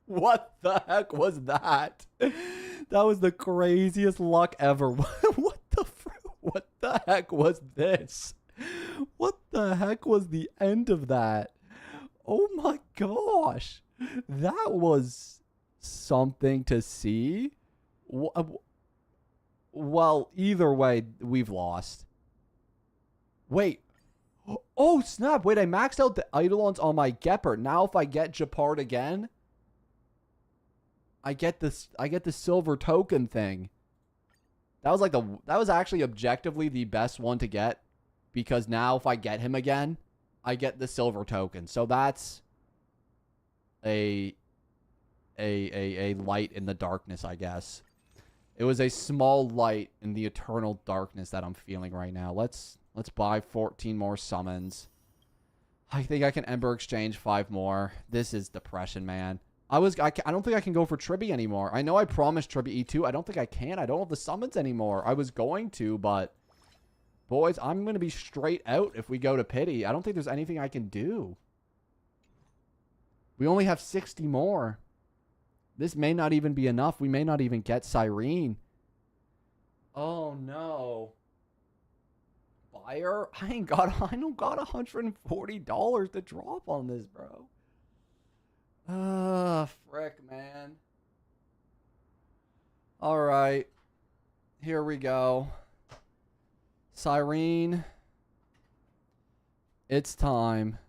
What the heck was that? That was the craziest luck ever. What the heck was this? What the heck was the end of that? Oh my gosh. That was something to see. Well, either way, we've lost. Wait. Oh, snap. Wait, I maxed out the Eidolons on my Gepard. Now if I get Gepard again, I get the silver token thing. That was actually objectively the best one to get, because now if I get him again, I get the silver token. So that's a light in the darkness, I guess. It was a small light in the eternal darkness that I'm feeling right now. Let's buy 14 more summons. I think I can Ember exchange 5 more. This is depression, man. I don't think I can go for Tribbie anymore. I know I promised Tribbie E2. I don't think I can. I don't have the summons anymore. I was going to, but boys, I'm going to be straight out if we go to pity. I don't think there's anything I can do. We only have 60 more. This may not even be enough. We may not even get Cyrene. Oh no. Buyer? I don't got $140 to drop on this, bro. Frick, man. All right. Here we go. Cyrene. It's time.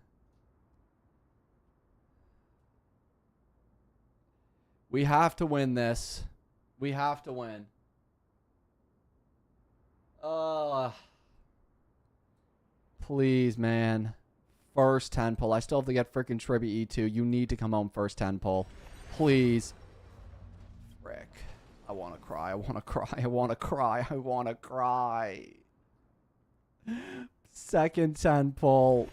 We have to win this. We have to win. Please, man. First 10 pull. I still have to get freaking Tribbie E2. You need to come home first 10 pull. Please. Frick. I want to cry. I want to cry. I want to cry. I want to cry. Second 10 pull.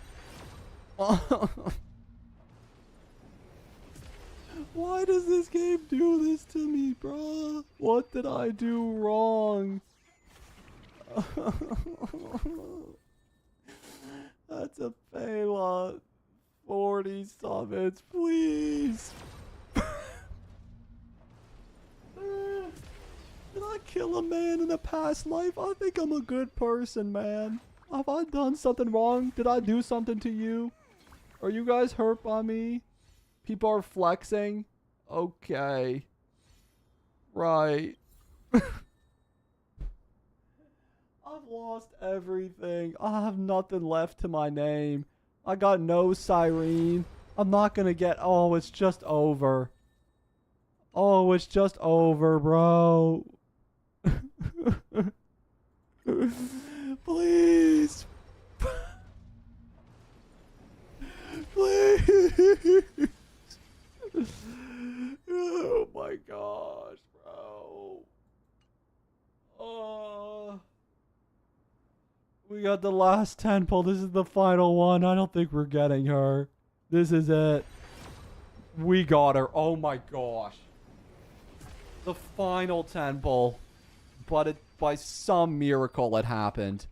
Why does this game do this to me, bro? What did I do wrong? That's a fail. 40 summons, please. Did I kill a man in a past life? I think I'm a good person, man. Have I done something wrong? Did I do something to you? Are you guys hurt by me? People are flexing. Okay. Right. I've lost everything. I have nothing left to my name. I got no Cyrene. I'm not gonna get... Oh, it's just over. Oh, it's just over, bro. Please. Please. Oh my gosh, bro. Oh. We got the last 10 pull. This is the final one. I don't think we're getting her. This is it. We got her. Oh my gosh. The final 10 pull. But it, by some miracle, it happened.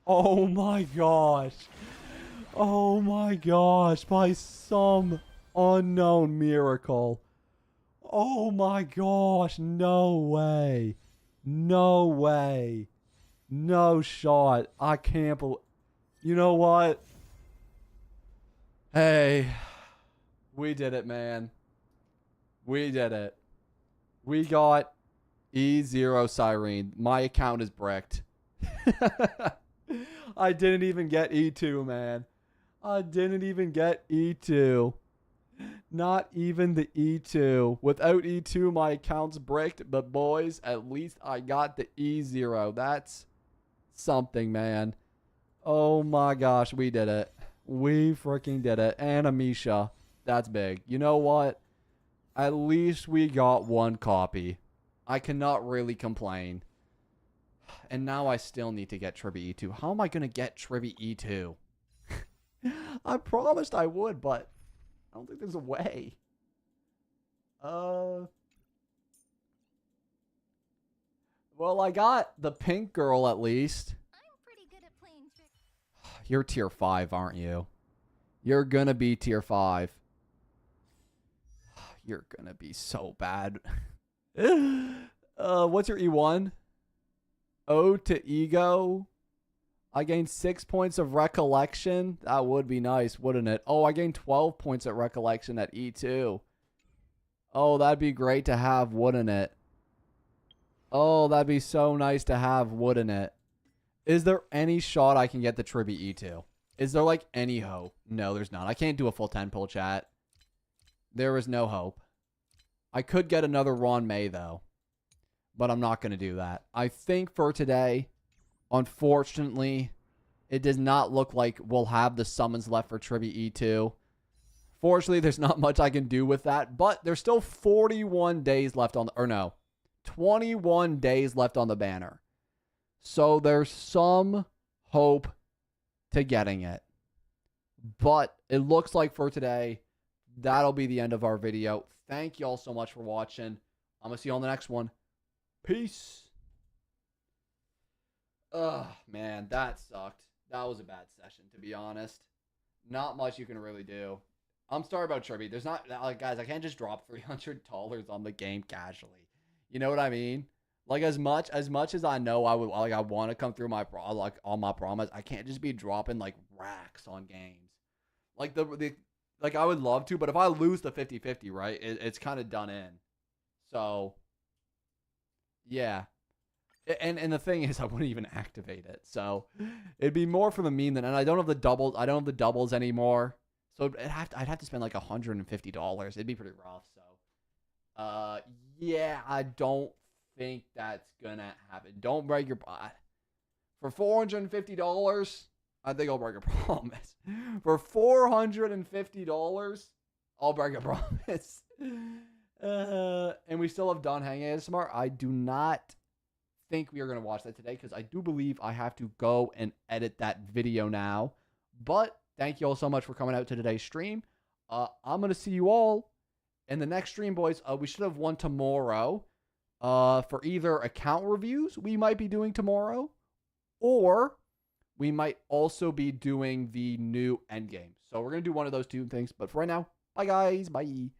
Oh my gosh. Oh my gosh. By some unknown miracle. Oh my gosh. No way. No way. No shot. I can't believe... You know what? Hey. We did it, man. We did it. We got E0 Cyrene. My account is bricked. I didn't even get E2, man. I didn't even get E2. Not even the E2. Without E2, my account's bricked. But boys, at least I got the E0. That's something, man. Oh my gosh, we did it. We freaking did it. And Amisha. That's big. You know what? At least we got one copy. I cannot really complain. And now I still need to get Tribbie E2. How am I going to get Tribbie E2? I promised I would, but I don't think there's a way. Well, I got the pink girl at least. I'm pretty good at playing tricks. You're tier 5, aren't you? You're going to be tier 5. You're going to be so bad. What's your E1? O to ego. I gained 6 points of recollection. That would be nice, wouldn't it? Oh, I gained 12 points at recollection at E2. Oh, that'd be great to have, wouldn't it? Oh, that'd be so nice to have, wouldn't it? Is there any shot I can get the Tribbie E2? Is there like any hope? No, there's not. I can't do a full 10 pull chat. There is no hope. I could get another Ron May though. But I'm not going to do that. I think for today, unfortunately, it does not look like we'll have the summons left for Tribbie E2. Fortunately, there's not much I can do with that. But there's still 41 days left on the... Or no. 21 days left on the banner. So there's some hope to getting it. But it looks like for today, that'll be the end of our video. Thank you all so much for watching. I'm going to see you on the next one. Peace. Ugh, man, that sucked. That was a bad session, to be honest. Not much you can really do. I'm sorry about Tribbie. There's not, like, guys, I can't just drop $300 on the game casually. You know what I mean? Like, as much as I know I would, like, I want to come through my, like, on my promise, I can't just be dropping, like, racks on games. Like, like, I would love to, but if I lose the 50-50, right, it's kind of done in. So, yeah. And the thing is, I wouldn't even activate it. So, it'd be more for the meme than, and I don't have the doubles. I don't have the doubles anymore. So, I'd have to spend like $150. It'd be pretty rough. So, yeah, I don't think that's gonna happen. Don't break your bot. For $450, I think I'll break a promise. For $450, I'll break a promise. And we still have Don Hang ASMR. I do not think we are going to watch that today because I do believe I have to go and edit that video now. But thank you all so much for coming out to today's stream. I'm going to see you all in the next stream, boys. We should have one tomorrow for either account reviews we might be doing tomorrow, or we might also be doing the new endgame. So we're going to do one of those two things. But for right now, bye, guys. Bye.